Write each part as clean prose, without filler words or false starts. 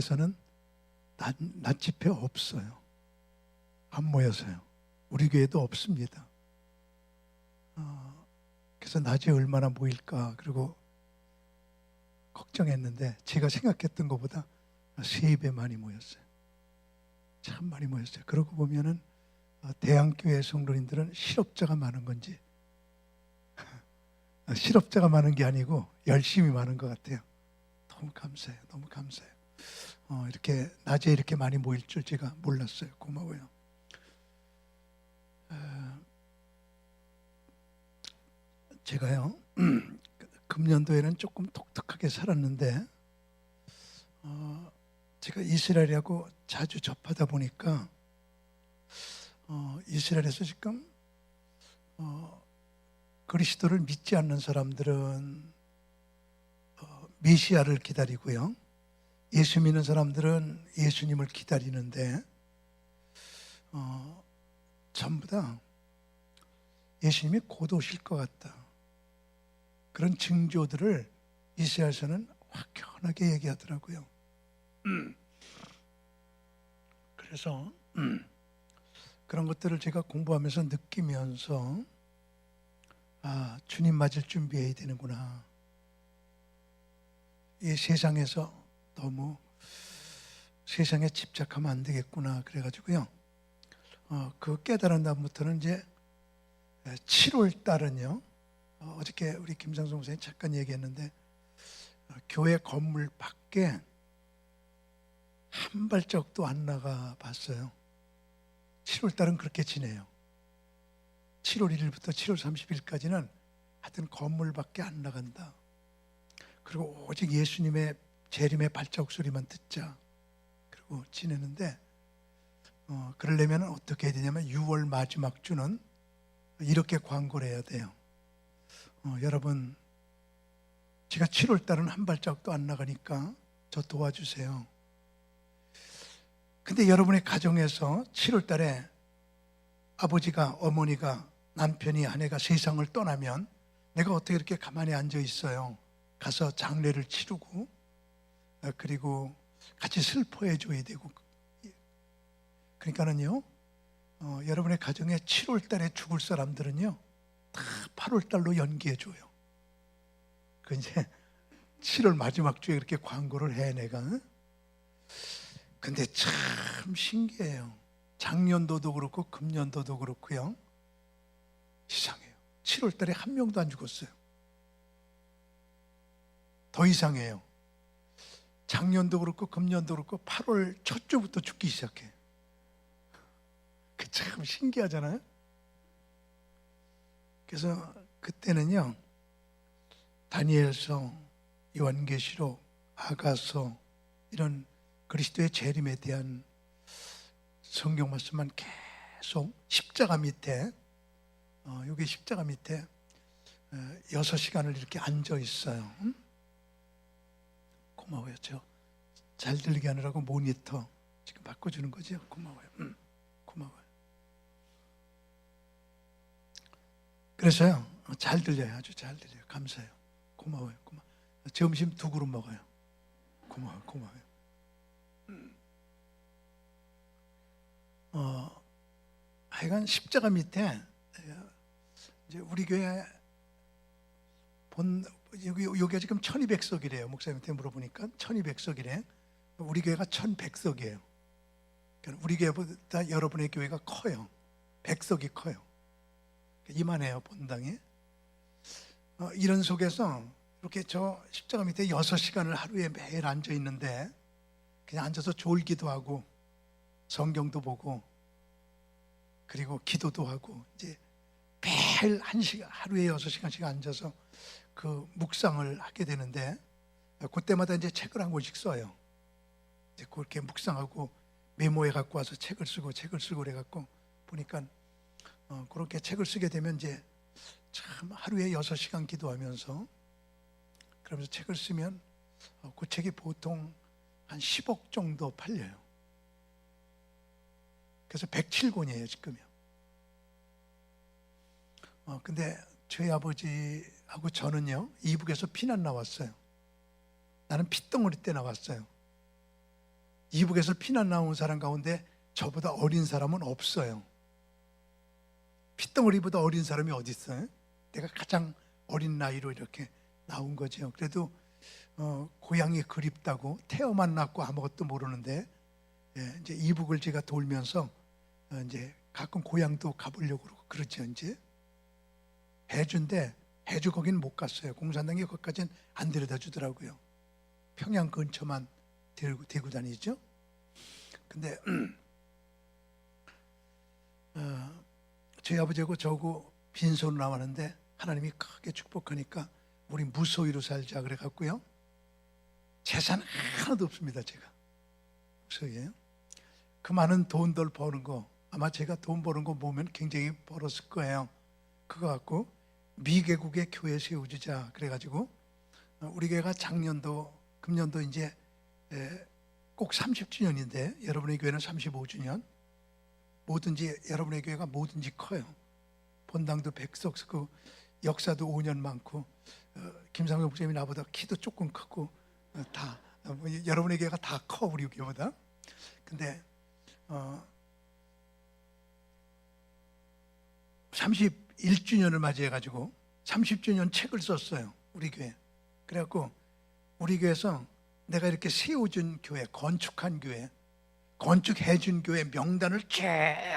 교회에서는 낮 집회 없어요. 안 모여서요. 우리 교회도 없습니다. 그래서 낮에 얼마나 모일까 그리고 걱정했는데 제가 생각했던 것보다 3배 많이 모였어요. 참 많이 모였어요. 그러고 보면은 대한교회 성도님들은 실업자가 많은 건지 실업자가 많은 게 아니고 열심히 많은 것 같아요. 너무 감사해요. 너무 감사해요. 이렇게 낮에 이렇게 많이 모일 줄 제가 몰랐어요. 고마워요. 제가요 금년도에는 조금 독특하게 살았는데 제가 이스라엘하고 자주 접하다 보니까 이스라엘에서 지금 그리스도를 믿지 않는 사람들은 메시아를 기다리고요, 예수 믿는 사람들은 예수님을 기다리는데 전부 다 예수님이 곧 오실 것 같다, 그런 징조들을 이스라엘에서는 확연하게 얘기하더라고요. 그래서 그런 것들을 제가 공부하면서 느끼면서 주님 맞을 준비해야 되는구나. 이 세상에서 너무 세상에 집착하면 안 되겠구나. 그래가지고요. 그 깨달은 다음부터는 이제 7월 달은요. 어저께 우리 김상성 선생님 잠깐 얘기했는데 교회 건물 밖에 한 발짝도 안 나가 봤어요. 7월 달은 그렇게 지내요. 7월 1일부터 7월 30일까지는 하여튼 건물 밖에 안 나간다. 그리고 오직 예수님의 재림의 발자국 소리만 듣자. 그리고 지내는데 그러려면 어떻게 해야 되냐면 6월 마지막 주는 이렇게 광고를 해야 돼요. 여러분, 제가 7월 달은 한 발자국도 안 나가니까 저 도와주세요. 근데 여러분의 가정에서 7월 달에 아버지가, 어머니가, 남편이, 아내가 세상을 떠나면 내가 어떻게 이렇게 가만히 앉아 있어요? 가서 장례를 치르고 그리고 같이 슬퍼해 줘야 되고. 그러니까는요, 여러분의 가정에 7월 달에 죽을 사람들은요 다 8월 달로 연기해 줘요. 그 이제 7월 마지막 주에 그렇게 광고를 해 내가. 근데 참 신기해요. 작년도도 그렇고 금년도도 그렇고요. 이상해요. 7월 달에 한 명도 안 죽었어요. 더 이상해요. 작년도 그렇고 금년도 그렇고 8월 첫 주부터 죽기 시작해. 그 참 신기하잖아요. 그래서 그때는요, 다니엘서, 요한계시록, 아가서 이런 그리스도의 재림에 대한 성경 말씀만 계속 십자가 밑에, 여기 십자가 밑에 6시간을 이렇게 앉아 있어요. 고마워요. 저 잘 들리게 하느라고 모니터 지금 바꿔주는 거죠. 고마워요. 고마워요. 그래서요, 잘 들려요. 아주 잘 들려요. 감사해요. 고마워요. 고마워요. 점심 2그릇 먹어요. 고마워요. 고마워요. 하여간 십자가 밑에 이제 우리 교회 여기가 지금 1200석이래요. 목사님한테 물어보니까 1200석이래. 우리 교회가 1100석이에요. 그러니까 우리 교회보다 여러분의 교회가 커요. 100석이 커요. 이만해요, 본당에. 이런 속에서 이렇게 저 십자가 밑에 6시간을 하루에 매일 앉아 있는데 그냥 앉아서 졸기도 하고 성경도 보고 그리고 기도도 하고 이제 매일 하루에 6시간씩 앉아서 그 묵상을 하게 되는데 그때마다 이제 책을 한 권씩 써요. 이제 그렇게 묵상하고 메모해 갖고 와서 책을 쓰고 그래갖고 보니까 그렇게 책을 쓰게 되면 이제 참 하루에 6시간 기도하면서 그러면서 책을 쓰면 그 책이 보통 한 10억 정도 팔려요. 그래서 107권이에요 지금요. 근데 저희 아버지하고 저는요 이북에서 피난 나왔어요. 나는 핏덩어리 때 나왔어요. 이북에서 피난 나온 사람 가운데 저보다 어린 사람은 없어요. 핏덩어리보다 어린 사람이 어디 있어요? 내가 가장 어린 나이로 이렇게 나온 거죠. 그래도 고향이 그립다고 태어만 낳고 아무것도 모르는데 이제 이북을 제가 돌면서 이제 가끔 고향도 가보려고 그러죠. 이제 해주인데 해주 거긴 못 갔어요. 공산당이 거기까지는 안 데려다 주더라고요. 평양 근처만 대고 다니죠. 근데 저희 아버지하고 저하고 빈손으로 나왔는데 하나님이 크게 축복하니까 우리 무소유로 살자 그래갖고요. 재산 하나도 없습니다. 제가 무소유예요. 그 많은 돈들 버는 거 아마 제가 돈 버는 거 보면 굉장히 벌었을 거예요. 그거 갖고 미개국의 교회 세워주자 그래가지고 우리 교회가 금년도 이제 꼭 30주년인데 여러분의 교회는 35주년. 뭐든지 여러분의 교회가 뭐든지 커요. 본당도 100석 그 역사도 5년 많고 김상현 목사님이 나보다 키도 조금 크고 다 여러분의 교회가 다 커 우리 교회보다. 근데 31주년을 맞이해가지고 30주년 책을 썼어요. 우리 교회. 그래갖고 우리 교회에서 내가 이렇게 세워준 교회, 건축한 교회, 건축해준 교회 명단을 쭉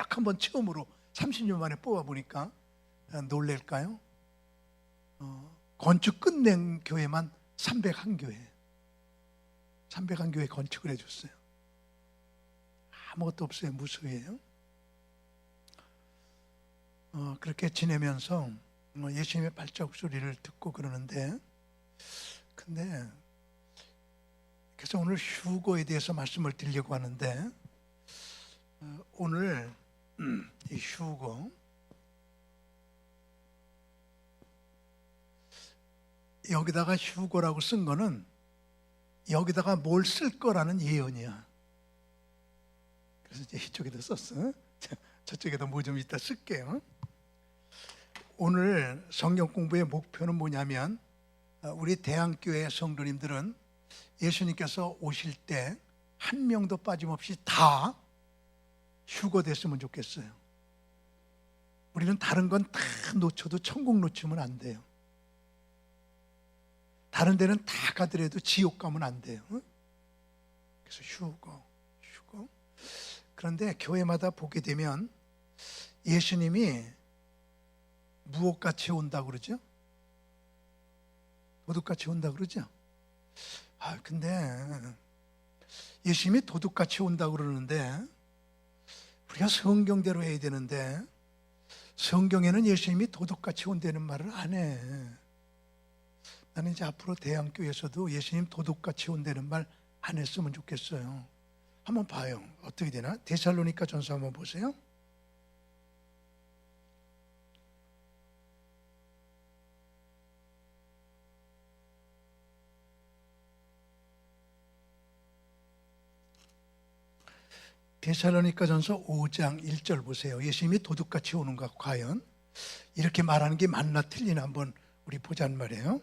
한번 처음으로 30년 만에 뽑아보니까 놀랄까요? 건축 끝낸 교회만 301교회 301교회 건축을 해줬어요. 아무것도 없어요. 무소유예요. 그렇게 지내면서 예수님의 발자국 소리를 듣고 그러는데 근데 그래서 오늘 휴거에 대해서 말씀을 드리려고 하는데 오늘 이 휴거 여기다가 휴거라고 쓴 거는 여기다가 뭘 쓸 거라는 예언이야. 그래서 이제 이쪽에다 썼어. 저쪽에다 뭐 좀 이따 쓸게요. 오늘 성경 공부의 목표는 뭐냐면 우리 대한교회 성도님들은 예수님께서 오실 때 한 명도 빠짐없이 다 휴거됐으면 좋겠어요. 우리는 다른 건 다 놓쳐도 천국 놓치면 안 돼요. 다른 데는 다 가더라도 지옥 가면 안 돼요. 그래서 휴거. 그런데 교회마다 보게 되면 예수님이 무엇같이 온다고 그러죠? 도둑같이 온다고 그러죠? 근데 예수님이 도둑같이 온다고 그러는데 우리가 성경대로 해야 되는데 성경에는 예수님이 도둑같이 온다는 말을 안 해. 나는 이제 앞으로 대한교회에서도 예수님 도둑같이 온다는 말 안 했으면 좋겠어요. 한번 봐요. 어떻게 되나? 데살로니가 전서 한번 보세요. 데살로니가 전서 5장 1절 보세요. 예수님이 도둑같이 오는가 과연? 이렇게 말하는 게 맞나 틀리나 한번 우리 보자는 말이에요.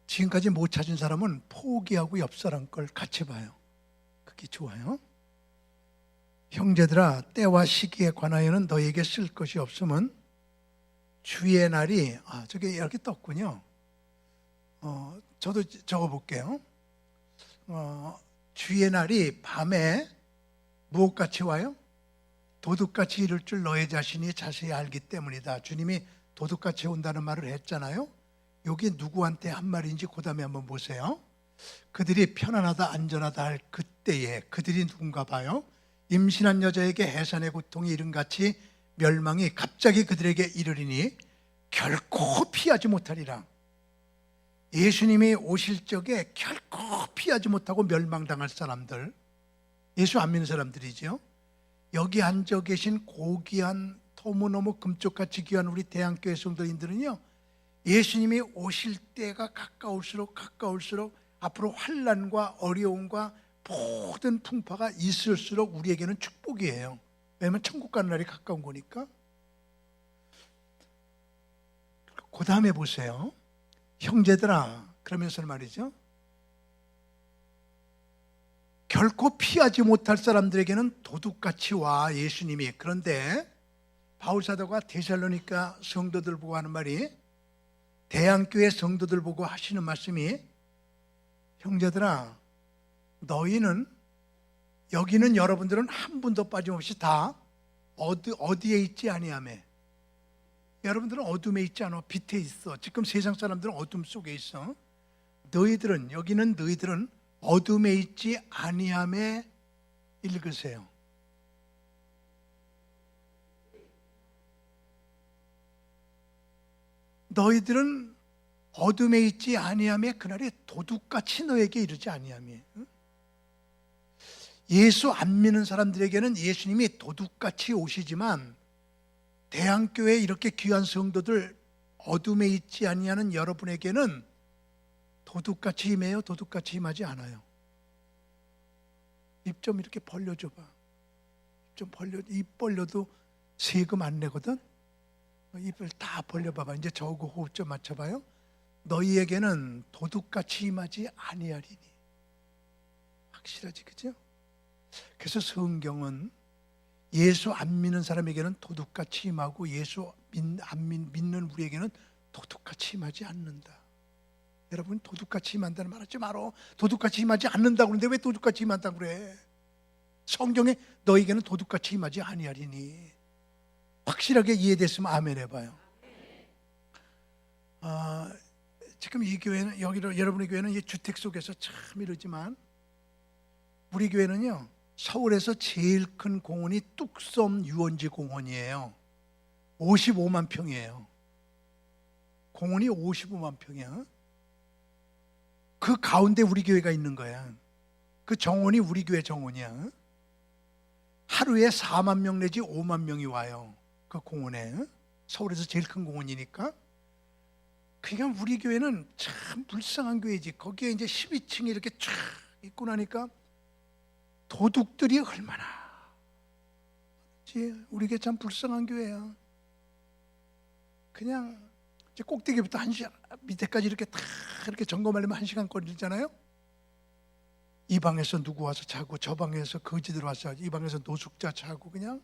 지금까지 못 찾은 사람은 포기하고 옆 사람 걸 같이 봐요. 그게 좋아요. 형제들아 때와 시기에 관하여는 너에게 쓸 것이 없음은 주의 날이 저게 이렇게 떴군요. 저도 적어볼게요. 주의 날이 밤에 무엇같이 와요? 도둑같이 이룰 줄 너의 자신이 자세히 알기 때문이다. 주님이 도둑같이 온다는 말을 했잖아요. 여기 누구한테 한 말인지 그 다음에 한번 보세요. 그들이 편안하다 안전하다 할 그때에 그들이 누군가 봐요. 임신한 여자에게 해산의 고통이 이른같이 멸망이 갑자기 그들에게 이르리니 결코 피하지 못하리라. 예수님이 오실 적에 결코 피하지 못하고 멸망당할 사람들, 예수 안 믿는 사람들이죠. 여기 앉아 계신 고귀한 너무너무 금쪽같이 귀한 우리 대한교회 성도님들은요, 예수님이 오실 때가 가까울수록 앞으로 환난과 어려움과 모든 풍파가 있을수록 우리에게는 축복이에요. 왜냐하면 천국 가는 날이 가까운 거니까. 그 다음에 보세요. 형제들아, 그러면서 말이죠, 결코 피하지 못할 사람들에게는 도둑같이 와, 예수님이. 그런데 바울 사도가 데살로니가 성도들 보고 하는 말이, 대한교회 성도들 보고 하시는 말씀이, 형제들아, 너희는, 여기는 여러분들은 한 분도 빠짐없이 다 어디에 있지 아니하며, 여러분들은 어둠에 있지 않아, 빛에 있어. 지금 세상 사람들은 어둠 속에 있어. 너희들은, 여기는 너희들은 어둠에 있지 아니하며 읽으세요. 너희들은 어둠에 있지 아니하며 그날에 도둑같이 너에게 이르지 아니하며. 예수 안 믿는 사람들에게는 예수님이 도둑같이 오시지만, 대한교회 이렇게 귀한 성도들, 어둠에 있지 아니하는 여러분에게는 도둑같이 임해요? 도둑같이 임하지 않아요? 입 좀 이렇게 벌려줘봐. 입 좀 벌려. 입 벌려도 세금 안 내거든. 입을 다 벌려봐봐. 이제 저하고 호흡 좀 맞춰봐요. 너희에게는 도둑같이 임하지 아니하리니. 확실하지, 그죠? 그래서 성경은 예수 안 믿는 사람에게는 도둑같이 임하고, 예수 믿는 우리에게는 도둑같이 임하지 않는다. 여러분, 도둑같이 임한다는 말 하지 말어. 도둑같이 임하지 않는다고 그러는데 왜 도둑같이 임한다고 그래? 성경에 너희에게는 도둑같이 임하지 아니하리니. 확실하게 이해됐으면 아멘 해봐요. 지금 이 교회는, 여러분의 교회는 이 주택 속에서 참 이러지만, 우리 교회는요, 서울에서 제일 큰 공원이 뚝섬 유원지 공원이에요. 55만 평이에요. 공원이 55만 평이야. 그 가운데 우리 교회가 있는 거야. 그 정원이 우리 교회 정원이야. 하루에 4만 명 내지 5만 명이 와요, 그 공원에. 서울에서 제일 큰 공원이니까. 그러니까 우리 교회는 참 불쌍한 교회지. 거기에 이제 12층이 이렇게 쫙 있고 나니까 도둑들이 얼마나, 우리 교회 참 불쌍한 교회야. 그냥 이제 꼭대기부터 밑에까지 이렇게 다 이렇게 점검하려면 1시간 걸리잖아요. 이 방에서 누구 와서 자고, 저 방에서 거지들 와서 자고, 이 방에서 노숙자 자고, 그냥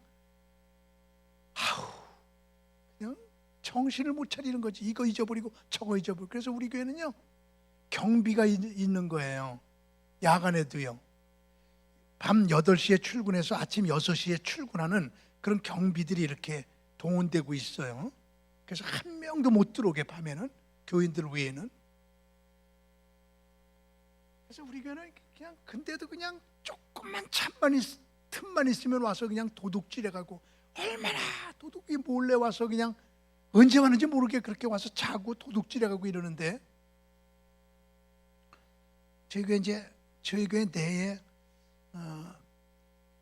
그냥 정신을 못 차리는 거지. 이거 잊어버리고 저거 잊어버리고. 그래서 우리 교회는요, 경비가 있는 거예요. 야간에도요. 밤 8시에 출근해서 아침 6시에 출근하는 그런 경비들이 이렇게 동원되고 있어요. 그래서 한 명도 못 들어오게, 밤에는, 교인들 외에는. 그래서 우리 교회는 그냥, 근데도 그냥 조금만 틈만 있으면 와서 그냥 도둑질해가고, 얼마나 도둑이 몰래 와서 그냥 언제 왔는지 모르게 그렇게 와서 자고 도둑질해가고 이러는데, 저희 교회 내에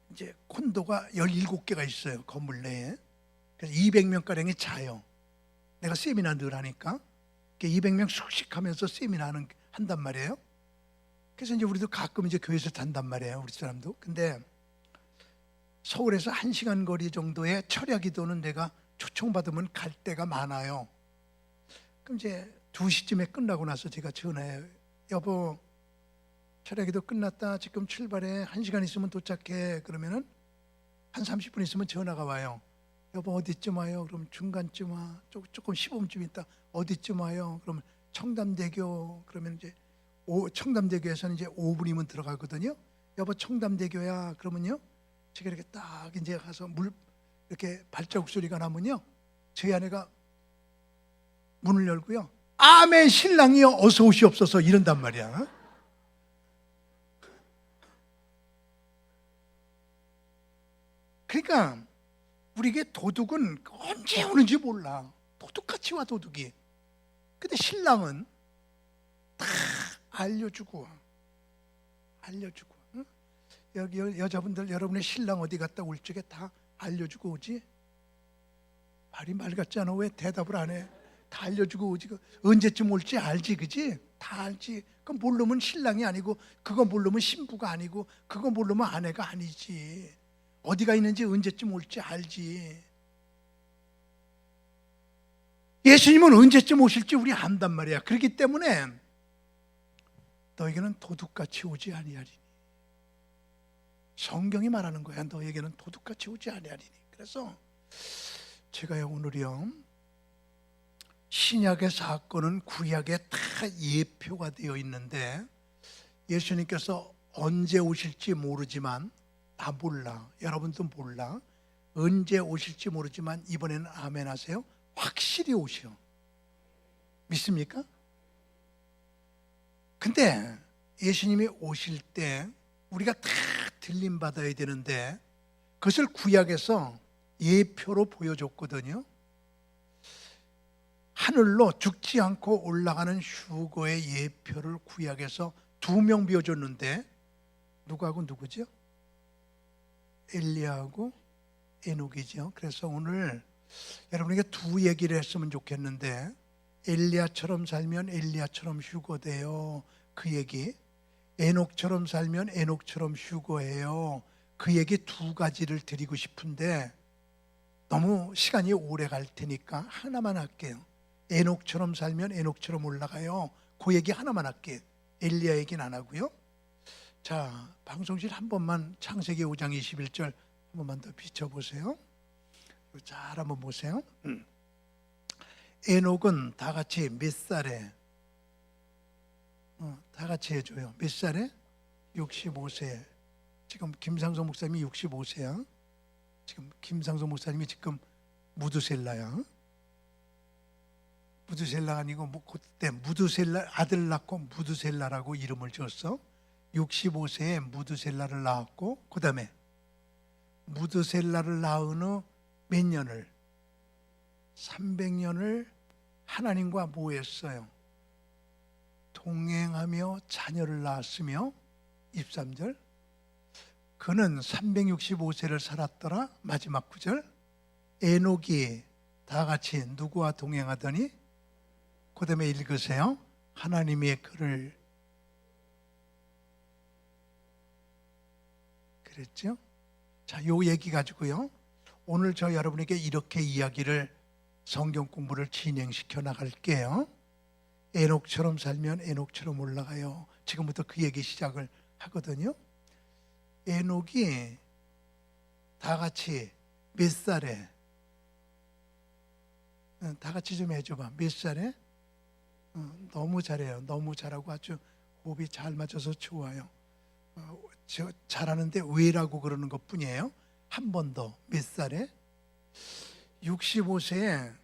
이제 콘도가 17개가 있어요, 건물 내에. 그래서 200명 가량이 자요. 내가 세미나 늘 하니까 200명 숙식하면서 세미나 한단 말이에요. 그래서 이제 우리도 가끔 이제 교회에서 잔단 말이에요, 우리 사람도. 근데 서울에서 1시간 거리 정도의 철야기도는 내가 초청받으면 갈 때가 많아요. 그럼 이제 2시쯤에 끝나고 나서 제가 전화해요. 여보, 철야기도 끝났다. 지금 출발해. 1시간 있으면 도착해. 그러면은 한 30분 있으면 전화가 와요. 여보, 어디쯤 와요? 그럼 중간쯤 와. 조금 15분쯤 있다. 어디쯤 와요? 그러면 청담대교. 그러면 이제 청담대교에서는 이제 5분이면 들어가거든요. 여보, 청담대교야. 그러면요, 제가 이렇게 딱 이제 가서 이렇게 발자국 소리가 나면요, 저희 아내가 문을 열고요, 아멘 신랑이요 어서 오시옵소서 이런단 말이야. 그러니까 우리에게 도둑은 언제 오는지 몰라. 도둑같이 와, 도둑이. 근데 신랑은 다 알려주고 응? 여기 여자분들, 여러분의 신랑 어디 갔다 올 적에 다 알려주고 오지? 말이 말 같지 않아? 왜 대답을 안 해? 다 알려주고 오지. 언제쯤 올지 알지, 그지? 다 알지. 그건 모르면 신랑이 아니고, 그건 모르면 신부가 아니고, 그건 모르면 아내가 아니지. 어디가 있는지 언제쯤 올지 알지. 예수님은 언제쯤 오실지 우리 안단 말이야. 그렇기 때문에 너에게는 도둑같이 오지 아니하리니. 성경이 말하는 거야. 너에게는 도둑같이 오지 아니하리니. 그래서 제가요 오늘이요 신약의 사건은 구약에 다 예표가 되어 있는데 예수님께서 언제 오실지 모르지만 다 몰라. 여러분도 몰라. 언제 오실지 모르지만 이번에는 아멘 하세요. 확실히 오셔. 믿습니까? 근데 예수님이 오실 때 우리가 다 들림 받아야 되는데 그것을 구약에서 예표로 보여줬거든요. 하늘로 죽지 않고 올라가는 휴거의 예표를 구약에서 2명 비워줬는데 누구하고 누구죠? 엘리야하고 에녹이죠. 그래서 오늘 여러분에게 두 얘기를 했으면 좋겠는데 엘리야처럼 살면 엘리야처럼 휴거돼요. 그 얘기. 에녹처럼 살면 에녹처럼 휴거해요. 그 얘기 두 가지를 드리고 싶은데 너무 시간이 오래 갈 테니까 하나만 할게요. 에녹처럼 살면 에녹처럼 올라가요. 그 얘기 하나만 할게요. 엘리야 얘기는 안 하고요. 자, 방송실 한 번만 창세기 5장 21절 한 번만 더 비춰보세요. 잘 한번 보세요. 에녹은 다 같이 몇 살에? 다 같이 해줘요. 몇 살에? 65세. 지금 김상성 목사님이 65세야. 지금 김상성 목사님이 지금 무드셀라야. 무드셀라가 아니고 그때 무드셀라 아들 낳고 무드셀라라고 이름을 지었어. 65세에 무드셀라를 낳았고 그 다음에 무드셀라를 낳은 후 몇 년을? 300년을 하나님과 뭐 했어요? 동행하며 자녀를 낳았으며 23절 그는 365세를 살았더라. 마지막 9절 에녹이 다 같이 누구와 동행하더니 그 다음에 읽으세요. 하나님이 그를 그랬죠. 자, 요 얘기 가지고요 오늘 저 여러분에게 이렇게 이야기를 성경 공부를 진행시켜 나갈게요. 에녹처럼 살면 에녹처럼 올라가요. 지금부터 그 얘기 시작을 하거든요. 에녹이 다 같이 몇 살에? 다 같이 좀 해줘봐. 몇 살에? 너무 잘해요. 너무 잘하고 아주 호흡이 잘 맞아서 좋아요. 저 잘하는데 왜라고 그러는 것 뿐이에요. 한 번 더. 몇 살에? 65세에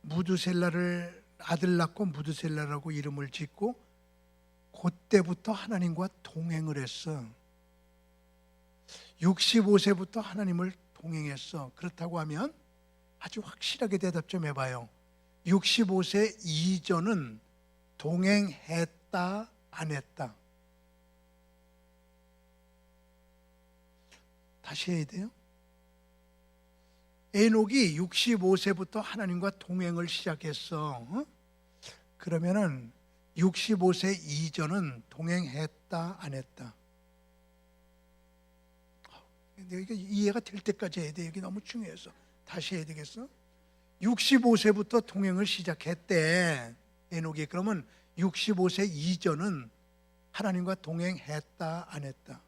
무드셀라를 아들 낳고 무드셀라라고 이름을 짓고 그때부터 하나님과 동행을 했어. 65세부터 하나님을 동행했어. 그렇다고 하면 아주 확실하게 대답 좀 해봐요. 65세 이전은 동행했다 안 했다? 다시 해야 돼요. 에녹이 65세부터 하나님과 동행을 시작했어. 그러면은 65세 이전은 동행했다 안 했다? 이게 이해가 될 때까지 해야 돼. 이게 너무 중요해서 다시 해야 되겠어? 65세부터 동행을 시작했대 에녹이. 그러면 65세 이전은 하나님과 동행했다 안 했다?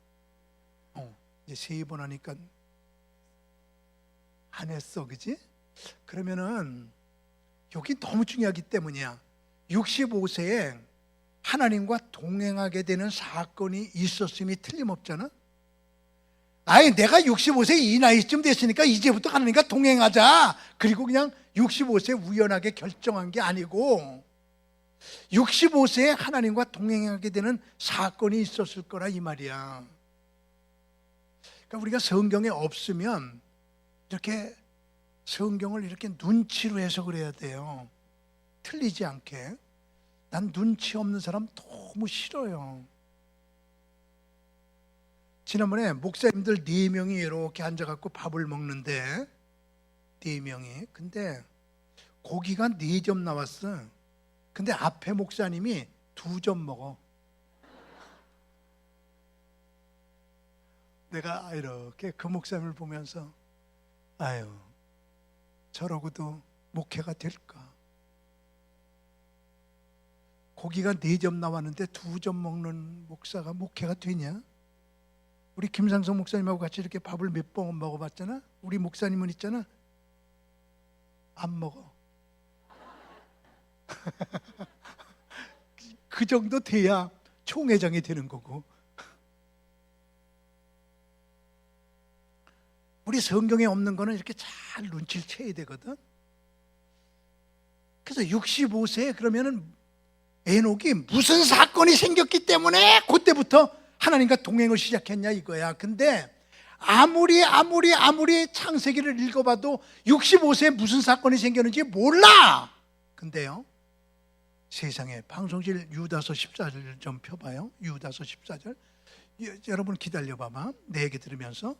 이제 3번 하니까 안 했어, 그지? 그러면은 여기 너무 중요하기 때문이야. 65세에 하나님과 동행하게 되는 사건이 있었음이 틀림없잖아. 아예 내가 65세 이 나이쯤 됐으니까 이제부터 하나님과 동행하자. 그리고 그냥 65세 우연하게 결정한 게 아니고 65세에 하나님과 동행하게 되는 사건이 있었을 거라 이 말이야. 그러니까 우리가 성경에 없으면 이렇게 성경을 이렇게 눈치로 해석을 해야 돼요. 틀리지 않게. 난 눈치 없는 사람 너무 싫어요. 지난번에 목사님들 4명이 이렇게 앉아갖고 밥을 먹는데 4명이. 근데 고기가 4점 나왔어. 근데 앞에 목사님이 2점 먹어. 내가 이렇게 그 목사님을 보면서 아유, 저러고도 목회가 될까? 고기가 4점 나왔는데 2점 먹는 목사가 목회가 되냐? 우리 김상성 목사님하고 같이 이렇게 밥을 몇 번 먹어봤잖아. 우리 목사님은 있잖아, 안 먹어. 그 정도 돼야 총회장이 되는 거고. 우리 성경에 없는 거는 이렇게 잘 눈치를 채야 되거든. 그래서 65세에 그러면은 에녹이 무슨 사건이 생겼기 때문에 그때부터 하나님과 동행을 시작했냐 이거야. 근데 아무리 창세기를 읽어봐도 65세에 무슨 사건이 생겼는지 몰라. 근데요, 세상에, 방송실 유다서 14절 좀 펴봐요. 유다서 14절. 여러분 기다려봐봐. 내 얘기 들으면서.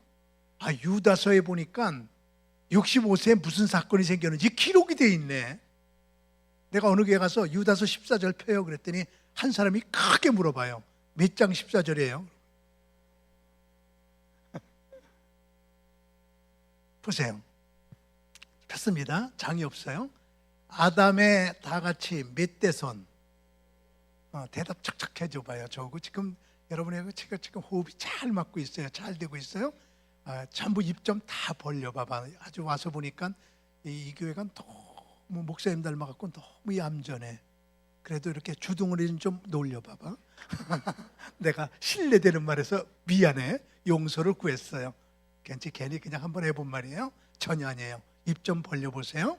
유다서에 보니까 65세에 무슨 사건이 생겼는지 기록이 돼 있네. 내가 어느 교회 가서 유다서 14절 펴요 그랬더니 한 사람이 크게 물어봐요. 몇 장 14절이에요? 보세요. 폈습니다. 장이 없어요. 아담의 다같이 멧대손. 대답 착착 해줘봐요. 저거 지금 여러분의 지금 호흡이 잘 맞고 있어요. 잘 되고 있어요. 전부 입 좀 다 벌려봐봐. 아주 와서 보니까 이 교회가 너무 목사님 닮아갖고 너무 얌전해. 그래도 이렇게 주둥아리는 좀 놀려봐봐. 내가 신뢰되는 말에서 미안해. 용서를 구했어요. 괜히 그냥 한번 해본 말이에요. 전혀 아니에요. 입 좀 벌려보세요.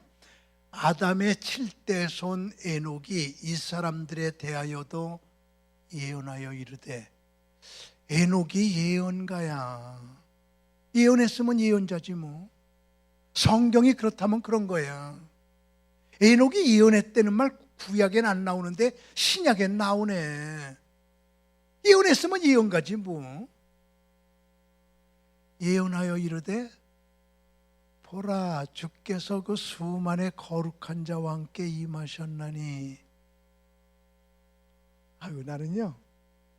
아담의 7대 손 에녹이 이 사람들에 대하여도 예언하여 이르되. 에녹이 예언가야. 예언했으면 예언자지 뭐. 성경이 그렇다면 그런 거야. 에녹이 예언했다는 말 구약엔 안 나오는데 신약엔 나오네. 예언했으면 예언가지 뭐. 예언하여 이르되 보라, 주께서 그 수만의 거룩한 자와 함께 임하셨나니. 나는요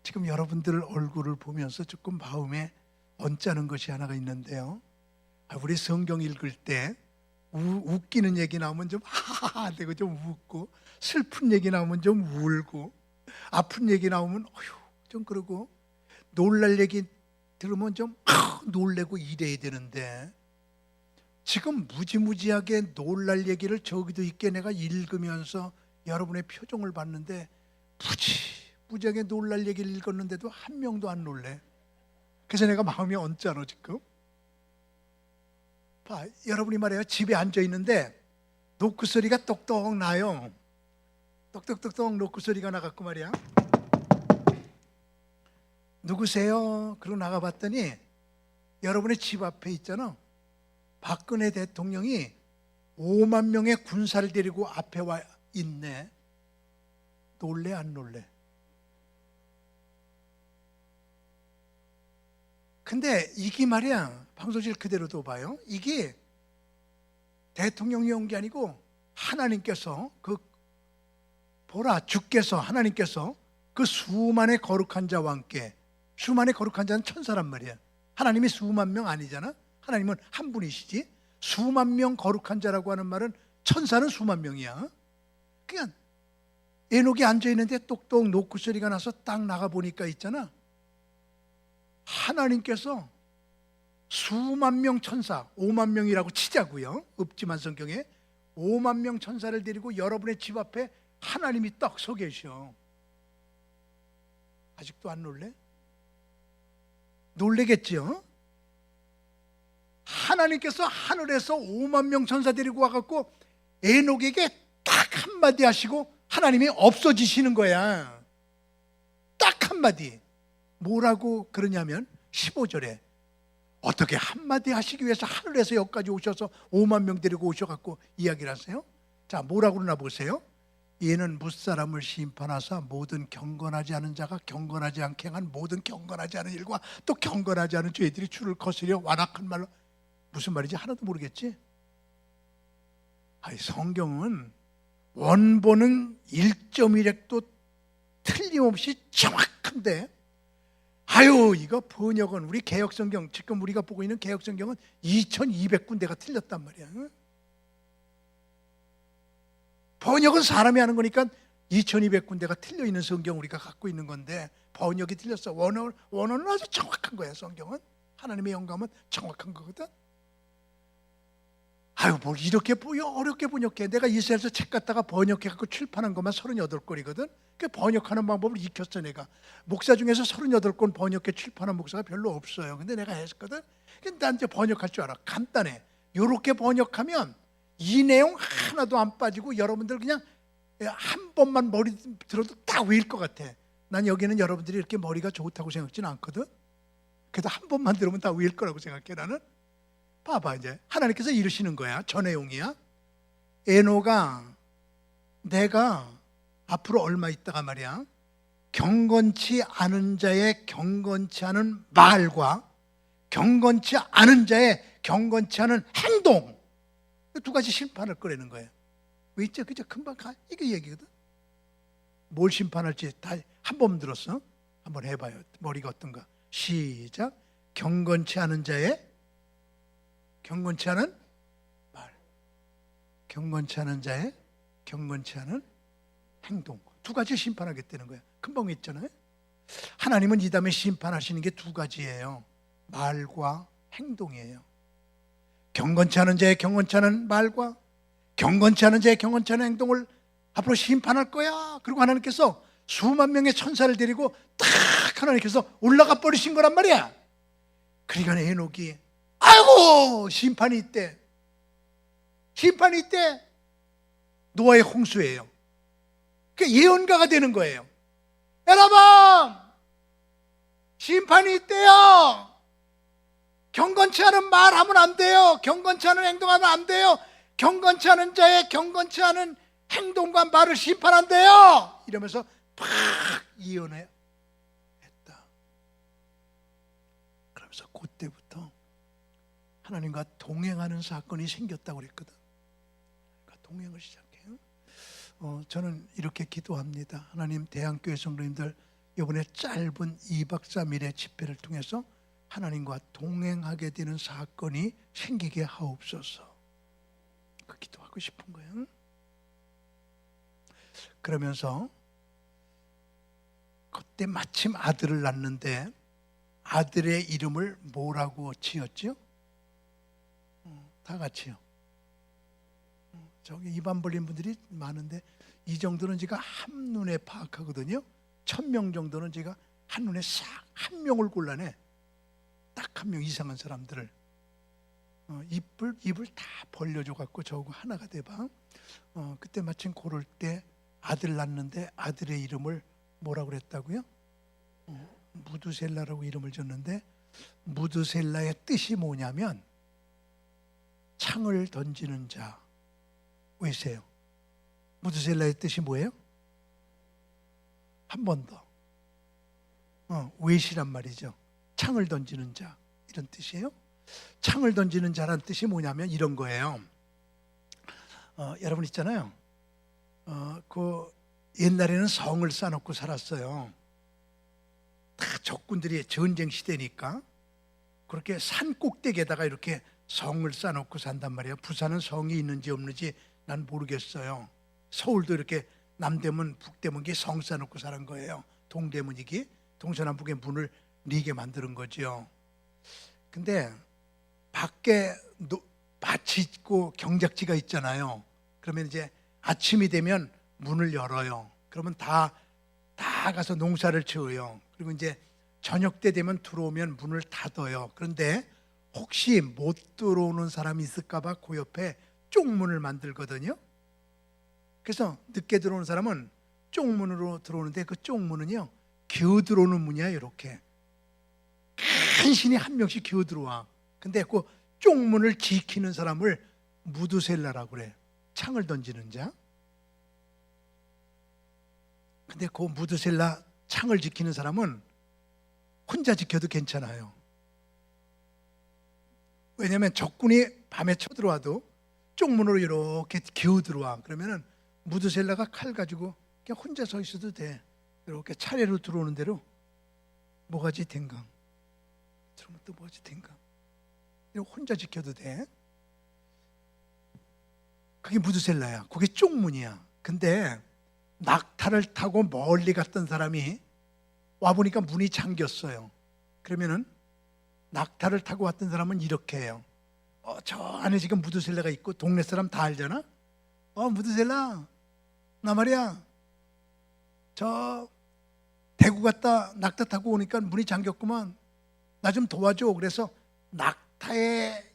지금 여러분들 얼굴을 보면서 조금 마음에 언짢은 것이 하나가 있는데요. 우리 성경 읽을 때 웃기는 얘기 나오면 좀 하하하 되고 좀 웃고, 슬픈 얘기 나오면 좀 울고, 아픈 얘기 나오면 어휴 좀 그러고, 놀랄 얘기 들으면 좀 놀래고 이래야 되는데, 지금 무지무지하게 놀랄 얘기를 저기도 있게 내가 읽으면서 여러분의 표정을 봤는데 무지하게 놀랄 얘기를 읽었는데도 한 명도 안 놀래. 그래서 내가 마음이 언짢아 지금. 여러분이 말이에요, 집에 앉아 있는데 노크 소리가 똑똑 나요. 똑똑똑똑 노크 소리가 나갖고 말이야, 누구세요? 그러고 나가봤더니 여러분의 집 앞에 있잖아, 박근혜 대통령이 5만 명의 군사를 데리고 앞에 와 있네. 놀래 안 놀래? 근데 이게 말이야, 방송실 그대로 둬봐요. 이게 대통령이 온 게 아니고 하나님께서 보라, 주께서, 하나님께서 그 수만의 거룩한 자와 함께. 수만의 거룩한 자는 천사란 말이야. 하나님이 수만 명 아니잖아. 하나님은 한 분이시지. 수만 명 거룩한 자라고 하는 말은 천사는 수만 명이야. 그냥 에녹이 앉아있는데 똑똑 노크 소리가 나서 딱 나가보니까 있잖아, 하나님께서 수만 명 천사, 5만 명이라고 치자고요. 없지만 성경에 5만 명 천사를 데리고 여러분의 집 앞에 하나님이 딱 서 계셔. 아직도 안 놀래? 놀래겠죠? 하나님께서 하늘에서 5만 명 천사 데리고 와갖고 에녹에게 딱 한마디 하시고 하나님이 없어지시는 거야. 딱 한마디. 뭐라고 그러냐면 15절에 어떻게 한마디 하시기 위해서 하늘에서 여기까지 오셔서 5만 명 데리고 오셔갖고 이야기를 하세요? 자, 뭐라고 그러나 보세요. 이는 무사람을 심판하사 모든 경건하지 않은 자가 경건하지 않게 한 모든 경건하지 않은 일과 또 경건하지 않은 죄들이 주를 거스려 완악한 말로. 무슨 말인지 하나도 모르겠지? 성경은 원본은 1.1획도 틀림없이 정확한데, 이거 번역은, 우리 개역성경, 지금 우리가 보고 있는 개역성경은 2200군데가 틀렸단 말이야. 번역은 사람이 하는 거니까 2200군데가 틀려 있는 성경 우리가 갖고 있는 건데, 번역이 틀렸어. 원어는 아주 정확한 거야. 성경은 하나님의 영감은 정확한 거거든. 아유, 뭘 이렇게 어렵게 번역해. 내가 이스라엘에서 책 갖다가 번역해갖고 출판한 것만 38권이거든. 그 번역하는 방법을 익혔어. 내가 목사 중에서 38권 번역해 출판한 목사가 별로 없어요. 근데 내가 했거든. 근데 난 이제 번역할 줄 알아. 간단해. 요렇게 번역하면 이 내용 하나도 안 빠지고 여러분들 그냥 한 번만 머리 들어도 딱 외울 것 같아. 난 여기는 여러분들이 이렇게 머리가 좋다고 생각지는 않거든. 그래도 한 번만 들으면 다 외울 거라고 생각해. 나는 봐봐, 이제 하나님께서 이러시는 거야. 저 내용이야. 에노가 내가 앞으로 얼마 있다가 말이야, 경건치 않은 자의 경건치 않은 말과 경건치 않은 자의 경건치 않은 행동, 두 가지 심판을 꺼내는 거예요. 왜 있죠? 그저 금방 가. 이게 얘기거든. 뭘 심판할지 다 한 번 들었어? 한번 해봐요. 머리가 어떤가? 시작. 경건치 않은 자의 경건치 않은 말, 경건치 않은 자의 경건치 않은 행동, 두 가지 심판하겠다는 거야. 금방 했잖아요. 하나님은 이 다음에 심판하시는 게 두 가지예요. 말과 행동이에요. 경건치 않은 자의 경건치 않은 말과 경건치 않은 자의 경건치 않은 행동을 앞으로 심판할 거야. 그리고 하나님께서 수만 명의 천사를 데리고 딱 하나님께서 올라가 버리신 거란 말이야. 그러니까 에녹이 아이고 심판이 있대. 심판이 있대. 노아의 홍수예요. 그러니까 예언가가 되는 거예요. 여러분, 심판이 있대요. 경건치 않은 말 하면 안 돼요. 경건치 않은 행동하면 안 돼요. 경건치 않은 자의 경건치 않은 행동과 말을 심판한대요. 이러면서 팍 예언을 했다. 그러면서 그때부터 하나님과 동행하는 사건이 생겼다고 그랬거든. 그러니까 동행을 시작해요. 저는 이렇게 기도합니다. 하나님, 대한교회 성도님들 이번에 짧은 2박 3일의 집회를 통해서 하나님과 동행하게 되는 사건이 생기게 하옵소서. 그 기도하고 싶은 거예요. 그러면서 그때 마침 아들을 낳는데 아들의 이름을 뭐라고 지었죠? 다 같이요. 저기 입안 벌린 분들이 많은데 이 정도는 제가 한눈에 파악하거든요. 1000명 정도는 제가 한눈에 싹 한 명을 골라내. 딱 한 명 이상한 사람들을 입을 다 벌려줘 갖고 저거 하나가 돼봐. 그때 마침 고를 때 아들 낳는데 아들의 이름을 뭐라고 그랬다고요? 무드셀라라고 이름을 줬는데, 무드셀라의 뜻이 뭐냐면 창을 던지는 자. 왜세요? 무드셀라의 뜻이 뭐예요? 한 번 더. 웨시란 말이죠. 창을 던지는 자, 이런 뜻이에요. 창을 던지는 자란 뜻이 뭐냐면 이런 거예요. 여러분 있잖아요. 그 옛날에는 성을 쌓아놓고 살았어요. 다 적군들이 전쟁 시대니까 그렇게 산 꼭대기에다가 이렇게 성을 쌓아놓고 산단 말이에요. 부산은 성이 있는지 없는지 난 모르겠어요. 서울도 이렇게 남대문, 북대문 게 성 쌓아놓고 사는 거예요. 동대문이기 동서남북의 문을 4개 만드는 거죠. 근데 밖에 밭이 있고 경작지가 있잖아요. 그러면 이제 아침이 되면 문을 열어요. 그러면 다 가서 농사를 지어요. 그리고 이제 저녁 때 되면 들어오면 문을 닫아요. 그런데 혹시 못 들어오는 사람이 있을까 봐 그 옆에 쪽문을 만들거든요. 그래서 늦게 들어오는 사람은 쪽문으로 들어오는데 그 쪽문은요 기어 들어오는 문이야. 이렇게 간신히 한 명씩 기어 들어와. 근데 그 쪽문을 지키는 사람을 무드셀라라고 그래. 창을 던지는 자. 근데 그 무드셀라 창을 지키는 사람은 혼자 지켜도 괜찮아요. 왜냐하면 적군이 밤에 쳐들어와도 쪽문으로 이렇게 기어 들어와. 그러면은 무드셀라가 칼 가지고 그냥 혼자 서 있어도 돼. 이렇게 차례로 들어오는 대로 뭐가지 댕강. 들어오면 또 뭐가지 댕강. 혼자 지켜도 돼. 그게 무드셀라야. 그게 쪽문이야. 근데 낙타를 타고 멀리 갔던 사람이 와보니까 문이 잠겼어요. 그러면은 낙타를 타고 왔던 사람은 이렇게 해요. 저 안에 지금 무드셀라가 있고 동네 사람 다 알잖아. 무드셀라, 나 말이야, 저 대구 갔다 낙타 타고 오니까 문이 잠겼구만. 나 좀 도와줘. 그래서 낙타에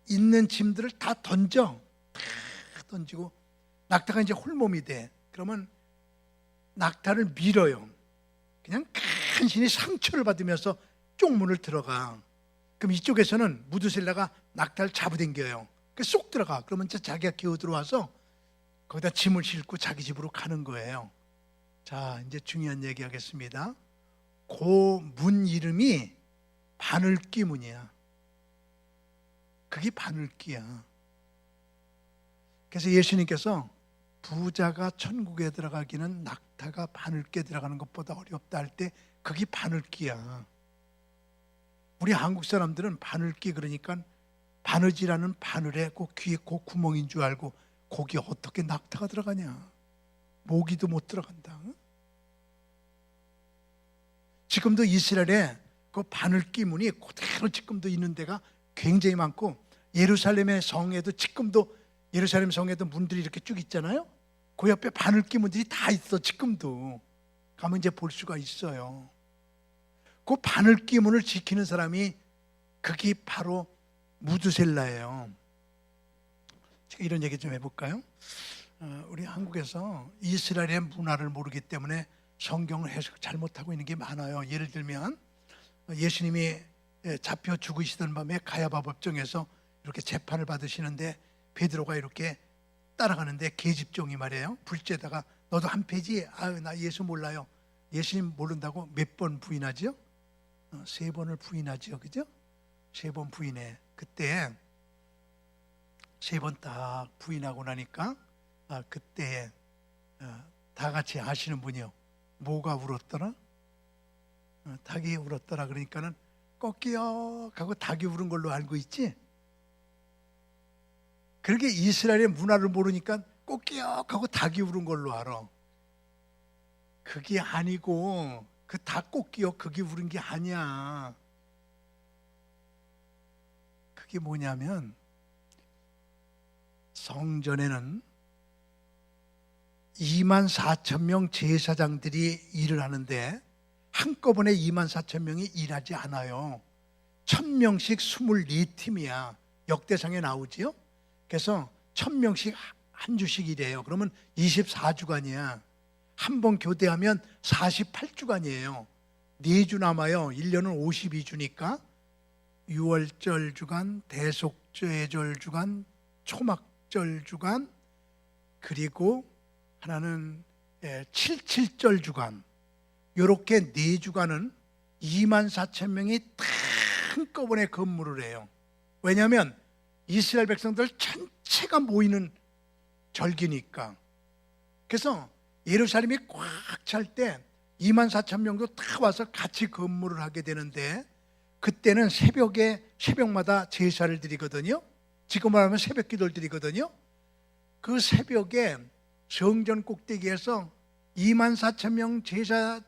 있는 짐들을 다 던져. 다 던지고 낙타가 이제 홀몸이 돼. 그러면 낙타를 밀어요. 그냥 간신히 상처를 받으면서 쪽문을 들어가. 그럼 이쪽에서는 무드셀라가 낙타를 잡아당겨요. 쏙 들어가. 그러면 자기가 기어 들어와서 거기다 짐을 싣고 자기 집으로 가는 거예요. 자, 이제 중요한 얘기 하겠습니다. 그 문 이름이 바늘귀 문이야. 그게 바늘귀야. 그래서 예수님께서 부자가 천국에 들어가기는 낙타가 바늘귀에 들어가는 것보다 어렵다 할 때 그게 바늘귀야. 우리 한국 사람들은 바늘귀 그러니까 바느지라는 바늘에 그 귀에 그 구멍인 줄 알고 거기 어떻게 낙타가 들어가냐. 모기도 못 들어간다. 지금도 이스라엘에 그 바늘귀 문이 그대로 지금도 있는 데가 굉장히 많고, 예루살렘의 성에도 지금도 예루살렘 성에도 문들이 이렇게 쭉 있잖아요. 그 옆에 바늘귀 문들이 다 있어. 지금도 가면 이제 볼 수가 있어요. 그 바늘귀 문을 지키는 사람이 그게 바로 무드셀라예요. 제가 이런 얘기 좀 해볼까요? 우리 한국에서 이스라엘의 문화를 모르기 때문에 성경을 해석 잘못하고 있는 게 많아요. 예를 들면 예수님이 잡혀 죽으시던 밤에 가야바 법정에서 이렇게 재판을 받으시는데 베드로가 이렇게 따라가는데 계집종이 말이에요. 불째다가 너도 한 패지? 나 예수 몰라요. 예수님 모른다고 몇 번 부인하죠? 3번을 부인하죠. 그죠? 3번 부인해. 그때 3번 딱 부인하고 나니까 그때 다 같이 아시는 분이요. 뭐가 울었더라? 닭이 울었더라. 그러니까는 꺾여 하고 닭이 울은 걸로 알고 있지? 그렇게 이스라엘의 문화를 모르니까 꺾여 하고 닭이 울은 걸로 알아. 그게 아니고 그 닭 꺾여 그게 울은 게 아니야. 그게 뭐냐면 성전에는 24,000명 제사장들이 일을 하는데 한꺼번에 24,000명이 일하지 않아요. 1,000명씩 24팀이야. 역대상에 나오지요. 그래서 1,000명씩 한 주씩 일해요. 그러면 24주간이야. 한 번 교대하면 48주간이에요. 4주 남아요. 1년은 52주니까 6월절 주간, 대속죄절 주간, 초막절 주간, 그리고 하나는 77절 주간. 이렇게 4주간은 24,000명이 다 한꺼번에 근무를 해요. 왜냐하면 이스라엘 백성들 전체가 모이는 절기니까. 그래서 예루살렘이 꽉 찰 때 24,000명도 다 와서 같이 근무를 하게 되는데, 그때는 새벽마다 제사를 드리거든요. 지금 말하면 새벽 기도를 드리거든요. 그 새벽에 성전 꼭대기에서 24,000명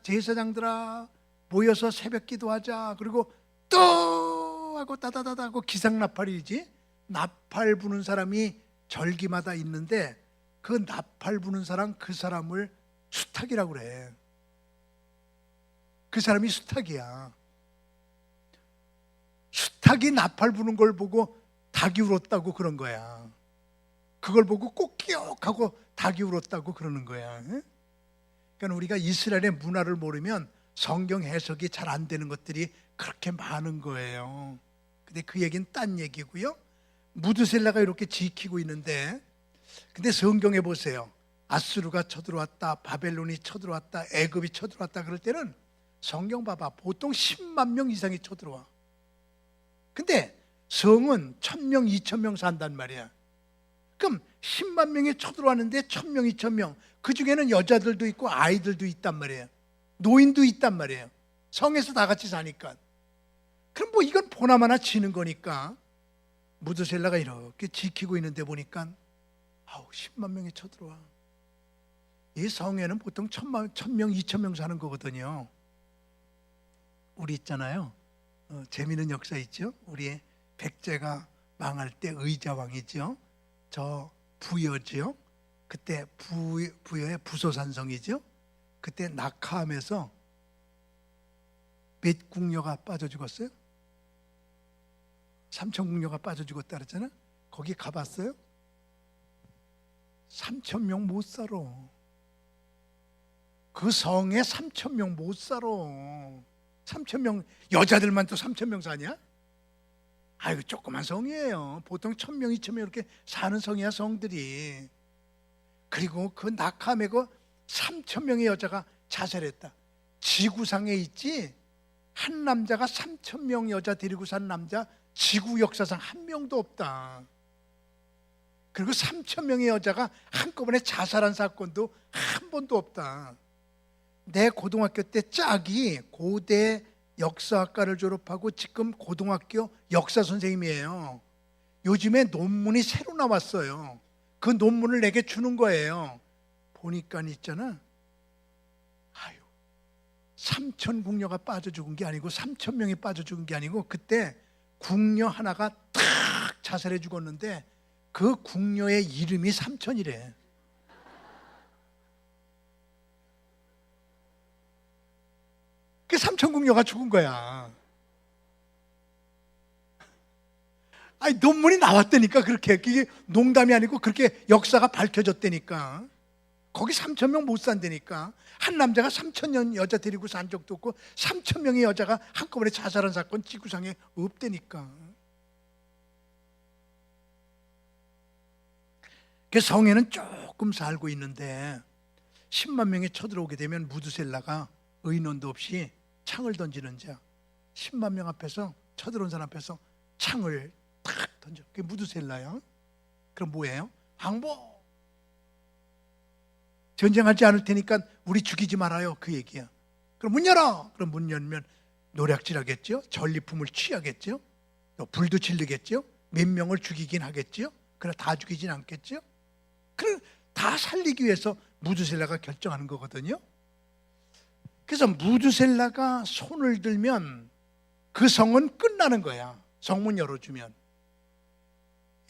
제사장들아 모여서 새벽 기도하자. 그리고 또 하고 따다다다 하고 기상나팔이지. 나팔 부는 사람이 절기마다 있는데 그 나팔 부는 사람, 그 사람을 수탉이라고 그래. 그 사람이 수탉이야. 수탉이 나팔 부는 걸 보고 닭이 울었다고 그런 거야. 그걸 보고 꼭 기억하고 닭이 울었다고 그러는 거야. 그러니까 우리가 이스라엘의 문화를 모르면 성경 해석이 잘 안 되는 것들이 그렇게 많은 거예요. 근데 그 얘기는 딴 얘기고요. 무드셀라가 이렇게 지키고 있는데, 근데 성경에 보세요. 아수르가 쳐들어왔다, 바벨론이 쳐들어왔다, 애굽이 쳐들어왔다 그럴 때는 성경 봐봐. 보통 10만 명 이상이 쳐들어와. 근데 성은 1,000명, 2,000명 산단 말이야. 그럼 10만 명이 쳐들어왔는데 1,000명, 2,000명, 그 중에는 여자들도 있고 아이들도 있단 말이에요. 노인도 있단 말이에요. 성에서 다 같이 사니까. 그럼 뭐 이건 보나마나 치는 거니까 무드셀라가 이렇게 지키고 있는데 보니까 10만 명이 쳐들어와. 이 성에는 보통 1,000명, 2,000명 사는 거거든요. 우리 있잖아요. 재미있는 역사 있죠. 우리 백제가 망할 때 의자왕이죠. 저 부여죠. 그때 부여의 부소산성이죠. 그때 낙하하면서 몇 궁녀가 빠져 죽었어요? 3,000궁녀가 빠져 죽었다 그랬잖아요. 거기 가봤어요? 3,000명 못 살아. 그 성에 3,000명 못 살아. 3,000명, 여자들만 또 3,000명 사냐? 아이고, 조그만 성이에요. 보통 1,000명, 2,000명 이렇게 사는 성이야, 성들이. 그리고 그 낙하메고 3,000명의 여자가 자살했다. 지구상에 있지, 한 남자가 3,000명 여자 데리고 산 남자 지구 역사상 한 명도 없다. 그리고 3,000명의 여자가 한꺼번에 자살한 사건도 한 번도 없다. 내 고등학교 때 짝이 고대 역사학과를 졸업하고 지금 고등학교 역사 선생님이에요. 요즘에 논문이 새로 나왔어요. 그 논문을 내게 주는 거예요. 보니까 있잖아. 아유, 3,000궁녀가 빠져 죽은 게 아니고 3,000명이 빠져 죽은 게 아니고 그때 궁녀 하나가 탁 자살해 죽었는데 그 궁녀의 이름이 3,000이래. 그 3,000궁녀가 죽은 거야. 아니, 논문이 나왔다니까. 그게 농담이 아니고 그렇게 역사가 밝혀졌다니까. 거기 3,000명 못 산다니까. 한 남자가 3,000년 여자 데리고 산 적도 없고 3,000명의 여자가 한꺼번에 자살한 사건 지구상에 없다니까. 그 성에는 조금 살고 있는데 10만 명이 쳐들어오게 되면 무드셀라가 의논도 없이 창을 던지는 자. 10만 명 앞에서, 쳐들어온 사람 앞에서 창을 탁 던져. 그게 무드셀라야. 그럼 뭐예요? 항복. 전쟁하지 않을 테니까 우리 죽이지 말아요. 그 얘기야. 그럼 문 열어. 그럼 문 열면 노략질하겠죠. 전리품을 취하겠죠. 또 불도 질르겠죠. 몇 명을 죽이긴 하겠죠. 그러나 다 죽이진 않겠죠. 그럼 다 살리기 위해서 무드셀라가 결정하는 거거든요. 그래서 무드셀라가 손을 들면 그 성은 끝나는 거야. 성문 열어주면.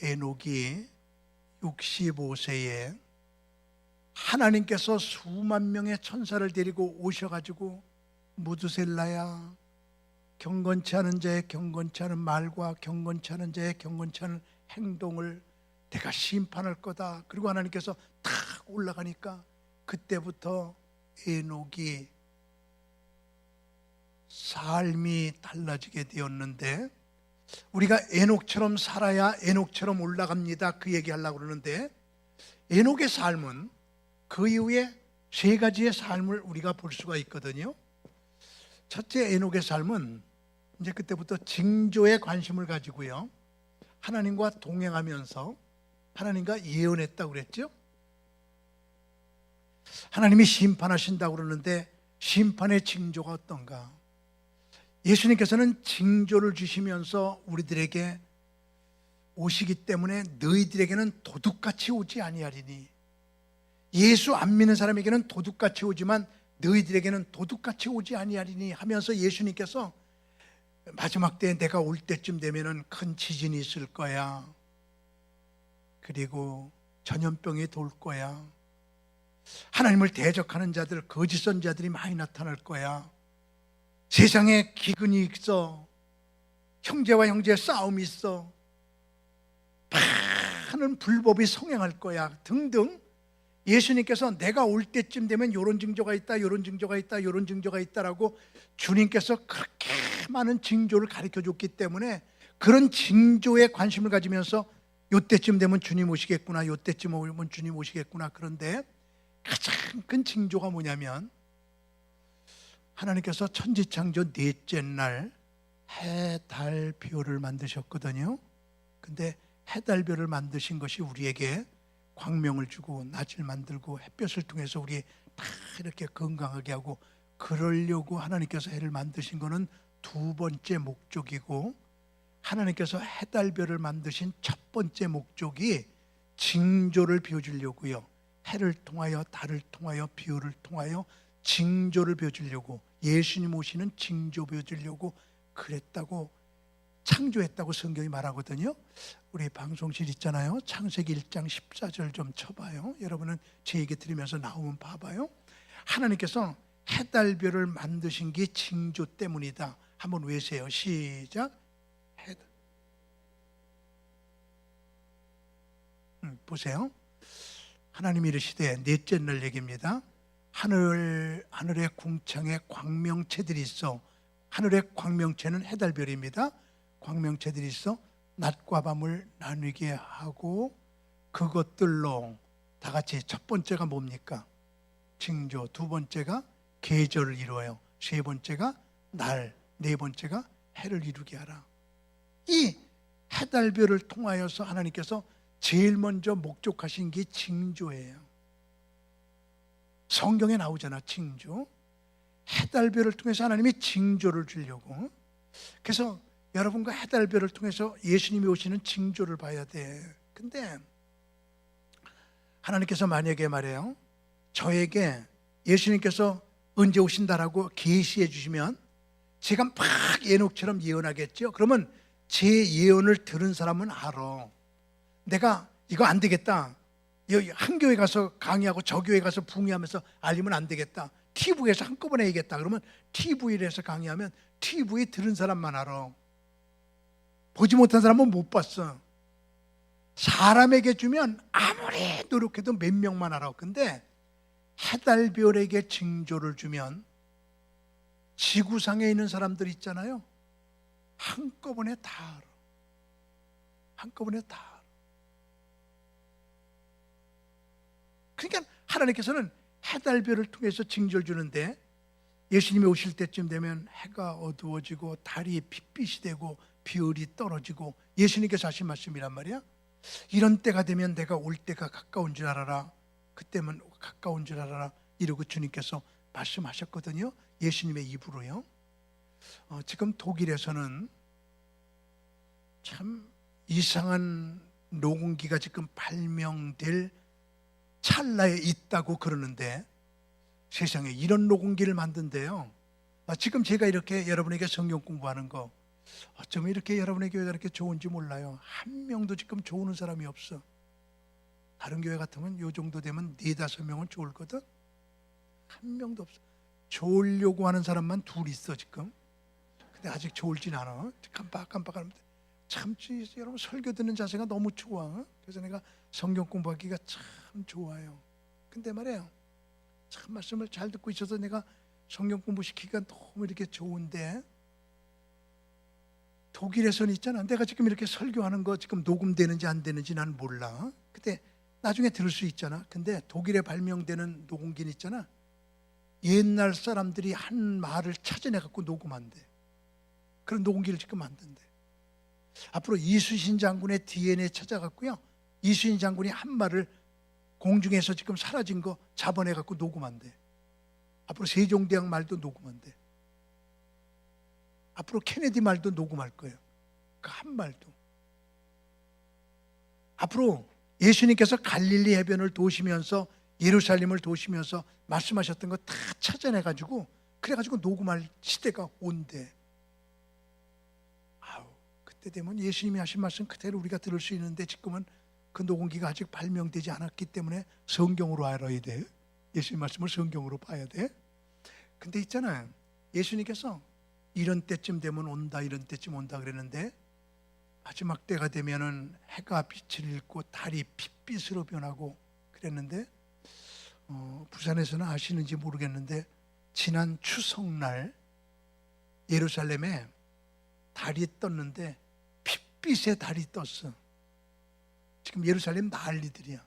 에녹이 65세에 하나님께서 수만 명의 천사를 데리고 오셔가지고 무드셀라야, 경건치 않은 자의 경건치 않은 말과 경건치 않은 자의 경건치 않은 행동을 내가 심판할 거다. 그리고 하나님께서 탁 올라가니까 그때부터 에녹이 삶이 달라지게 되었는데, 우리가 에녹처럼 살아야 에녹처럼 올라갑니다. 그 얘기하려고 그러는데, 에녹의 삶은 그 이후에 세 가지의 삶을 우리가 볼 수가 있거든요. 첫째, 에녹의 삶은 이제 그때부터 징조에 관심을 가지고요, 하나님과 동행하면서 하나님과 예언했다고 그랬죠. 하나님이 심판하신다고 그러는데 심판의 징조가 어떤가? 예수님께서는 징조를 주시면서 우리들에게 오시기 때문에 너희들에게는 도둑같이 오지 아니하리니, 예수 안 믿는 사람에게는 도둑같이 오지만 너희들에게는 도둑같이 오지 아니하리니 하면서 예수님께서 마지막 때에 내가 올 때쯤 되면은 큰 지진이 있을 거야. 그리고 전염병이 돌 거야. 하나님을 대적하는 자들, 거짓 선자들이 많이 나타날 거야. 세상에 기근이 있어. 형제와 형제의 싸움이 있어. 많은 불법이 성행할 거야. 등등. 예수님께서 내가 올 때쯤 되면 이런 징조가 있다, 이런 징조가 있다, 이런 징조가 있다라고 주님께서 그렇게 많은 징조를 가르쳐 줬기 때문에 그런 징조에 관심을 가지면서 요때쯤 되면 주님 오시겠구나, 요때쯤 오면 주님 오시겠구나. 그런데 가장 큰 징조가 뭐냐면 하나님께서 천지창조 넷째 날 해, 달, 별을 만드셨거든요. 근데 해, 달, 별을 만드신 것이 우리에게 광명을 주고 낮을 만들고 햇볕을 통해서 우리 다 이렇게 건강하게 하고, 그러려고 하나님께서 해를 만드신 것은 두 번째 목적이고, 하나님께서 해, 달, 별을 만드신 첫 번째 목적이 징조를 보여주려고요. 해를 통하여, 달을 통하여, 별을 통하여 징조를 보여주려고, 예수님 오시는 징조 보여주려고 그랬다고, 창조했다고 성경이 말하거든요. 우리 방송실 있잖아요. 창세기 1장 14절 좀 쳐봐요. 여러분은 제 얘기 들으면서 나오면 봐봐요. 하나님께서 해달별을 만드신 게 징조 때문이다. 한번 외세요. 시작. 보세요. 하나님이 이르시되 넷째 날 얘기입니다. 하늘의 궁창에 광명체들이 있어. 하늘의 광명체는 해달별입니다. 광명체들이 있어 낮과 밤을 나누게 하고 그것들로 다 같이, 첫 번째가 뭡니까? 징조. 두 번째가 계절을 이루어요. 세 번째가 날, 네 번째가 해를 이루게 하라. 이 해달별을 통하여서 하나님께서 제일 먼저 목적하신 게 징조예요. 성경에 나오잖아, 징조. 해달별을 통해서 하나님이 징조를 주려고. 그래서 여러분과 해달별을 통해서 예수님이 오시는 징조를 봐야 돼. 근데 하나님께서 만약에 말해요, 저에게 예수님께서 언제 오신다라고 계시해 주시면 제가 막 에녹처럼 예언하겠죠. 그러면 제 예언을 들은 사람은 알아. 내가 이거 안 되겠다, 한 교회 가서 강의하고 저 교회 가서 붕의하면서 알리면 안 되겠다, TV에서 한꺼번에 얘기했다 그러면 TV에서 강의하면 TV 들은 사람만 알아. 보지 못한 사람은 못 봤어. 사람에게 주면 아무리 노력해도 몇 명만 알아. 근데 해달별에게 징조를 주면 지구상에 있는 사람들 있잖아요, 한꺼번에 다 알아. 한꺼번에 다 알아. 그러니까 하나님께서는 해달별을 통해서 징조를 주는데, 예수님이 오실 때쯤 되면 해가 어두워지고 달이 핏빛이 되고 별이 떨어지고, 예수님께서 하신 말씀이란 말이야. 이런 때가 되면 내가 올 때가 가까운 줄 알아라. 그때면 가까운 줄 알아라. 이러고 주님께서 말씀하셨거든요. 예수님의 입으로요. 지금 독일에서는 참 이상한 녹음기가 지금 발명될 찰나에 있다고 그러는데, 세상에 이런 녹음기를 만든대요. 지금 제가 이렇게 여러분에게 성경 공부하는 거, 어쩌면 이렇게 여러분의 교회가 이렇게 좋은지 몰라요. 한 명도 지금 좋은 사람이 없어. 다른 교회 같으면 요 정도 되면 4-5명은 좋을거든. 한 명도 없어. 좋으려고 하는 사람만 둘 있어 지금. 근데 아직 좋을진 않아. 깜빡깜빡하는데 참, 여러분 설교 듣는 자세가 너무 좋아. 그래서 내가 성경 공부하기가 참 좋아요. 근데 말이에요, 참 말씀을 잘 듣고 있어서 내가 성경 공부시키기가 너무 이렇게 좋은데, 독일에서는 있잖아, 내가 지금 이렇게 설교하는 거 지금 녹음되는지 안 되는지 난 몰라. 근데 나중에 들을 수 있잖아. 근데 독일에 발명되는 녹음기는 있잖아, 옛날 사람들이 한 말을 찾아내 갖고 녹음한대. 그런 녹음기를 지금 만든대. 앞으로 이순신 장군의 DNA 찾아갖고요, 이순신 장군이 한 말을 공중에서 지금 사라진 거 잡아내 갖고 녹음한대. 앞으로 세종대왕 말도 녹음한대. 앞으로 케네디 말도 녹음할 거예요. 그 한 말도. 앞으로 예수님께서 갈릴리 해변을 도시면서 예루살렘을 도시면서 말씀하셨던 거 다 찾아내가지고, 그래가지고 녹음할 시대가 온대. 그때 되면 예수님이 하신 말씀 그대로 우리가 들을 수 있는데, 지금은 그 녹음기가 아직 발명되지 않았기 때문에 성경으로 알아야 돼. 예수님 말씀을 성경으로 봐야 돼. 근데 있잖아요, 예수님께서 이런 때쯤 되면 온다, 이런 때쯤 온다 그랬는데, 마지막 때가 되면은 해가 빛을 잃고 달이 핏빛으로 변하고 그랬는데, 부산에서는 아시는지 모르겠는데 지난 추석날 예루살렘에 달이 떴는데 핏빛의 달이 떴어. 지금 예루살렘 난리들이야.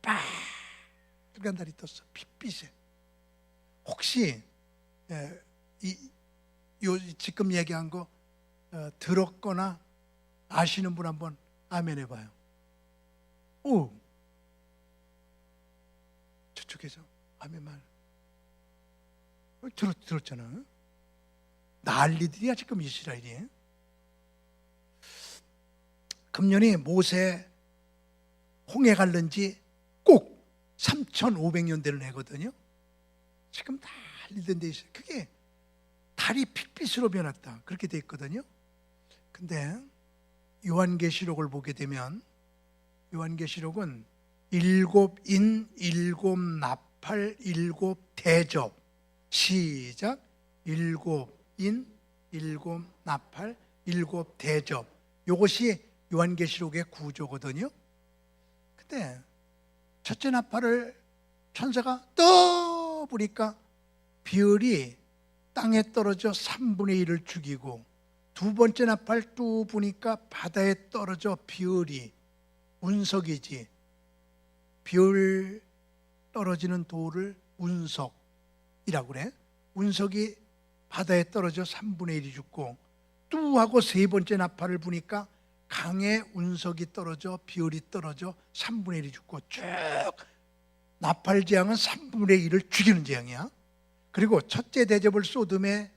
빨간 달이 떴어, 핏빛에. 혹시 지금 얘기한 거 들었거나 아시는 분 한번 아멘 해봐요. 오, 저쪽에서 아멘만. 들었잖아. 난리들이야 지금 이스라엘이. 금년이 모세 홍해 갈른지 꼭 3,500년 되는 해거든요. 지금 난리된 데 있어요. 그게 달이 핏빛으로 변했다. 그렇게 돼 있거든요. 근데 요한계시록을 보게 되면 요한계시록은 7인 7나팔 7대접. 시작. 7인 7나팔 7대접. 이것이 요한계시록의 구조거든요. 근데 첫째 나팔을 천사가 떠 부니까 별이 땅에 떨어져 3분의 1을 죽이고, 두 번째 나팔 또 부니까 바다에 떨어져 별이, 운석이지, 별 떨어지는 돌을 운석이라고 그래. 운석이 바다에 떨어져 3분의 1이 죽고, 또 하고 세 번째 나팔을 부니까 강에 운석이 떨어져 별이 떨어져 3분의 1이 죽고, 쭉 나팔 재앙은 3분의 1을 죽이는 재앙이야. 그리고 첫째 대접을 쏟음에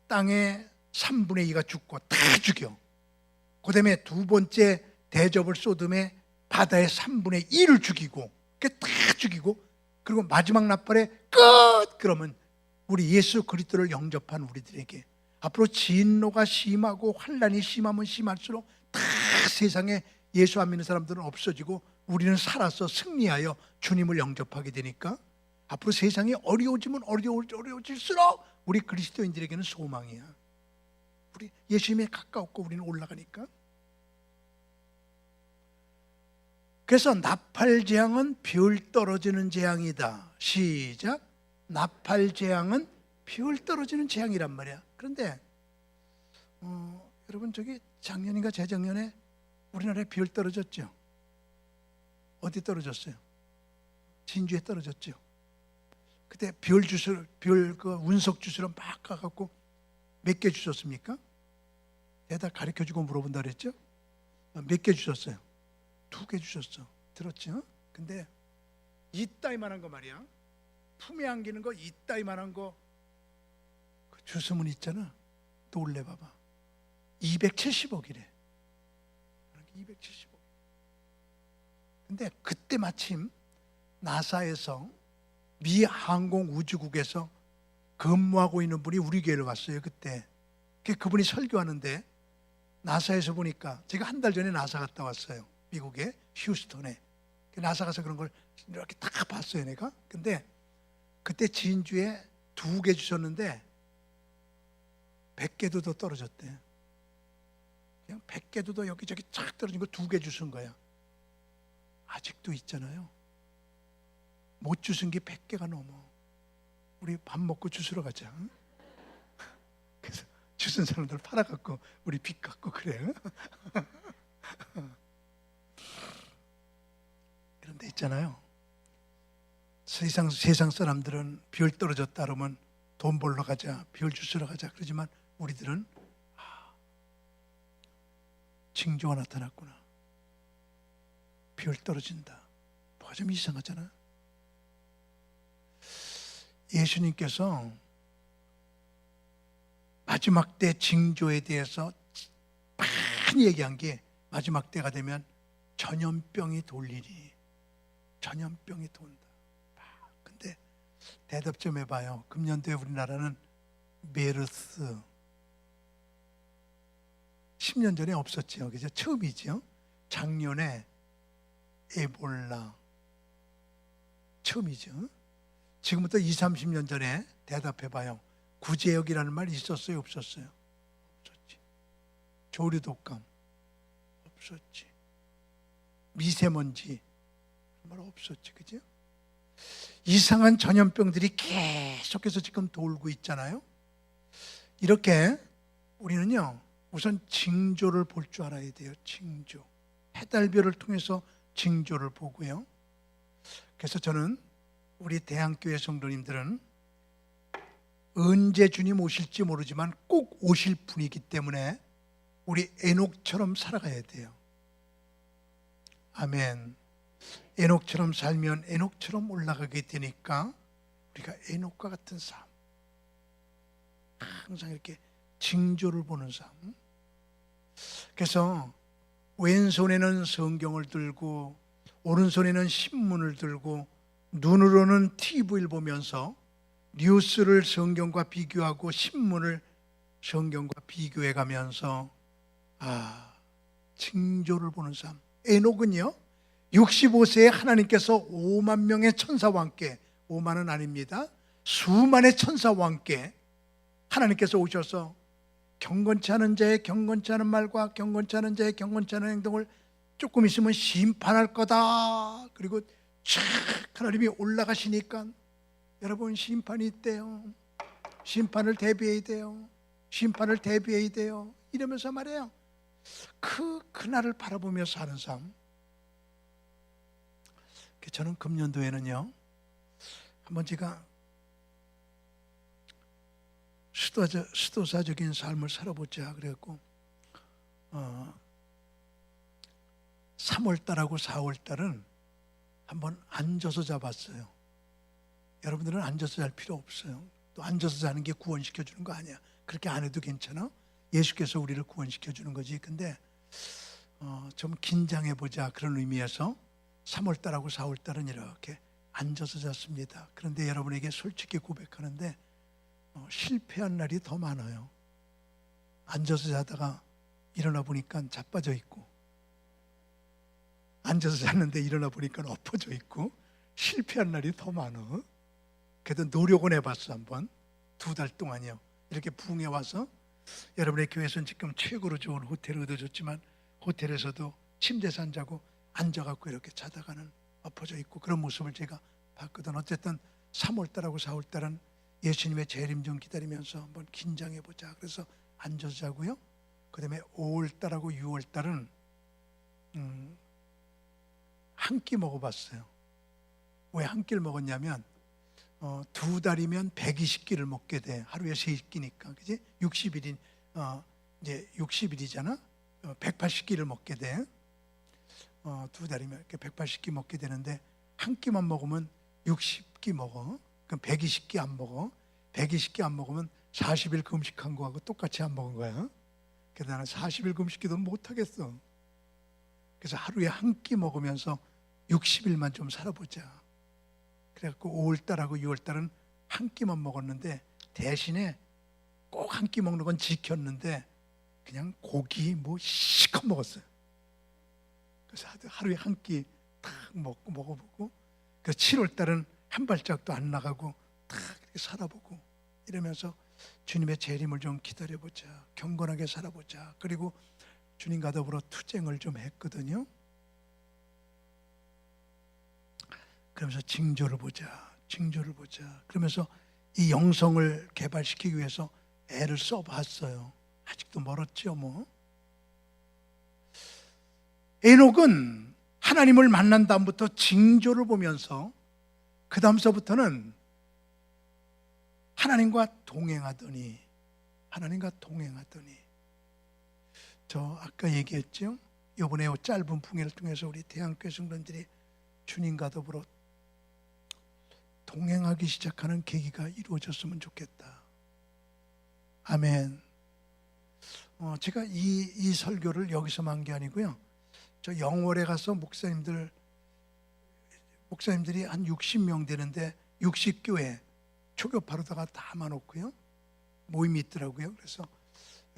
땅에 3분의 2가 죽고 다 죽여. 그 다음에 두 번째 대접을 쏟음에 바다에 3분의 1을 죽이고, 그게 다 죽이고, 그리고 마지막 나팔에 끝! 그러면 우리 예수 그리스도를 영접한 우리들에게 앞으로 진노가 심하고 환난이 심하면 심할수록 다 세상에 예수 안 믿는 사람들은 없어지고 우리는 살아서 승리하여 주님을 영접하게 되니까 앞으로 세상이 어려워지면 어려워질수록 우리 그리스도인들에게는 소망이야. 우리 예수님에 가까웠고 우리는 올라가니까. 그래서 나팔 재앙은 별 떨어지는 재앙이다. 시작. 나팔 재앙은 별 떨어지는 재앙이란 말이야. 그런데 여러분, 저기 작년인가 재작년에 우리나라에 별 떨어졌죠. 어디 떨어졌어요? 진주에 떨어졌죠. 그때 별 그 운석 주스로 막 가갖고 몇 개 주셨습니까? 대다 가르쳐주고 물어본다 그랬죠? 몇 개 주셨어요? 2개 주셨어. 들었죠? 근데 이따위만한 거 말이야. 품에 안기는 거 이따위만한 거, 그 주스문 있잖아. 놀래 봐봐. 270억이래. 270억. 근데 그때 마침 나사에서 미 항공우주국에서 근무하고 있는 분이 우리 교회를 왔어요. 그때 그분이 설교하는데 나사에서 보니까, 제가 한 달 전에 나사 갔다 왔어요. 미국의 휴스턴에. 나사 가서 그런 걸 이렇게 다 봤어요, 내가. 근데 그때 진주에 2개 주셨는데 100개도 더 떨어졌대. 그냥 100개도 더 여기저기 쫙 떨어진 거 2개 주신 거야. 아직도 있잖아요. 못 주신 게 100개가 넘어. 우리 밥 먹고 주스러 가자. 그래서 주신 사람들 팔아갖고 우리 빚 갚고 그래. 그런데 있잖아요. 세상 사람들은 별 떨어졌다 그러면 돈 벌러 가자, 별 주스러 가자 그러지만 우리들은 징조가 나타났구나. 별 떨어진다. 뭐가 좀 이상하잖아. 예수님께서 마지막 때 징조에 대해서 많이 얘기한 게, 마지막 때가 되면 전염병이 돌리니, 전염병이 돈다. 근데 대답 좀 해봐요. 금년도에 우리나라는 메르스 10년 전에 없었죠. 그죠? 처음이죠. 작년에 에볼라 처음이죠. 지금부터 20, 30년 전에 대답해봐요. 구제역이라는 말 있었어요? 없었어요? 없었지. 조류독감 없었지. 미세먼지 말 없었지. 그죠? 이상한 전염병들이 계속해서 지금 돌고 있잖아요. 이렇게 우리는요, 우선 징조를 볼 줄 알아야 돼요. 징조. 해달별을 통해서 징조를 보고요. 그래서 저는 우리 대한교회 성도님들은 언제 주님 오실지 모르지만 꼭 오실 분이기 때문에 우리 에녹처럼 살아가야 돼요. 아멘. 에녹처럼 살면 에녹처럼 올라가게 되니까 우리가 에녹과 같은 삶, 항상 이렇게 징조를 보는 삶. 그래서 왼손에는 성경을 들고 오른손에는 신문을 들고 눈으로는 TV를 보면서 뉴스를 성경과 비교하고 신문을 성경과 비교해 가면서 징조를 보는 삶. 에녹은요 65세에 하나님께서 5만 명의 천사와 함께, 5만은 아닙니다, 수만의 천사와 함께 하나님께서 오셔서 경건치 않은 자의 경건치 않은 말과 경건치 않은 자의 경건치 않은 행동을 조금 있으면 심판할 거다. 그리고 촥 하나님이 올라가시니까 여러분 심판이 있대요. 심판을 대비해야 돼요. 심판을 대비해야 돼요. 이러면서 말해요. 그날을 바라보며 사는 삶. 저는 금년도에는요 한번 제가 수도사적인 삶을 살아보자 그래갖고 3월달하고 4월달은 한번 앉아서 잡았어요. 여러분들은 앉아서 잘 필요 없어요. 또 앉아서 자는 게 구원시켜 주는 거 아니야. 그렇게 안 해도 괜찮아. 예수께서 우리를 구원시켜 주는 거지. 근데 좀 긴장해 보자 그런 의미에서 3월달하고 4월달은 이렇게 앉아서 잤습니다. 그런데 여러분에게 솔직히 고백하는데 실패한 날이 더 많아요. 앉아서 자다가 일어나 보니까 자빠져 있고, 앉아서 잤는데 일어나 보니까 엎어져 있고, 실패한 날이 더 많아. 그래도 노력은 해봤어. 한번 2달 동안이요 이렇게 부흥해 와서 여러분의 교회에서는 지금 최고로 좋은 호텔을 얻어줬지만 호텔에서도 침대에서 안 자고 앉아갖고 이렇게 자다가는 엎어져 있고 그런 모습을 제가 봤거든. 어쨌든 3월달하고 4월달은 예수님의 재림 좀 기다리면서 한번 긴장해보자. 그래서 앉아서 자고요. 그 다음에 5월달하고 6월달은 한 끼 먹어봤어요. 왜 한 끼를 먹었냐면 2달이면 120끼를 먹게 돼. 하루에 3끼니까. 그지? 60일이 이제 60일이잖아. 180끼를 먹게 돼. 2달이면 이렇게 180끼 먹게 되는데 한 끼만 먹으면 60끼 먹어. 그럼 120끼 안 먹어. 120끼 안 먹으면 40일 금식한 거하고 똑같이 안 먹은 거야. 그래서 나는 40일 금식기도 못 하겠어. 그래서 하루에 한 끼 먹으면서 60일만 좀 살아보자. 그래갖고 5월달하고 6월달은 한 끼만 먹었는데 대신에 꼭 한 끼 먹는 건 지켰는데 그냥 고기 뭐 실컷 먹었어요. 그래서 하루에 한 끼 탁 먹어보고, 그래서 7월달은 한 발짝도 안 나가고 탁 이렇게 살아보고 이러면서 주님의 재림을 좀 기다려보자, 경건하게 살아보자. 그리고 주님과 더불어 투쟁을 좀 했거든요. 그러면서 징조를 보자, 징조를 보자. 그러면서 이 영성을 개발시키기 위해서 애를 써봤어요. 아직도 멀었죠 뭐. 에녹은 하나님을 만난 다음부터 징조를 보면서 그 다음서부터는 하나님과 동행하더니 저 아까 얘기했죠. 이번에 짧은 풍요를 통해서 우리 대한교회 성도들이 주님과 더불어 동행하기 시작하는 계기가 이루어졌으면 좋겠다. 아멘. 제가 이 설교를 여기서만 한 게 아니고요. 저 영월에 가서 목사님들이 한 60명 되는데 60교회 초교파로다가 담아놓고요. 모임이 있더라고요. 그래서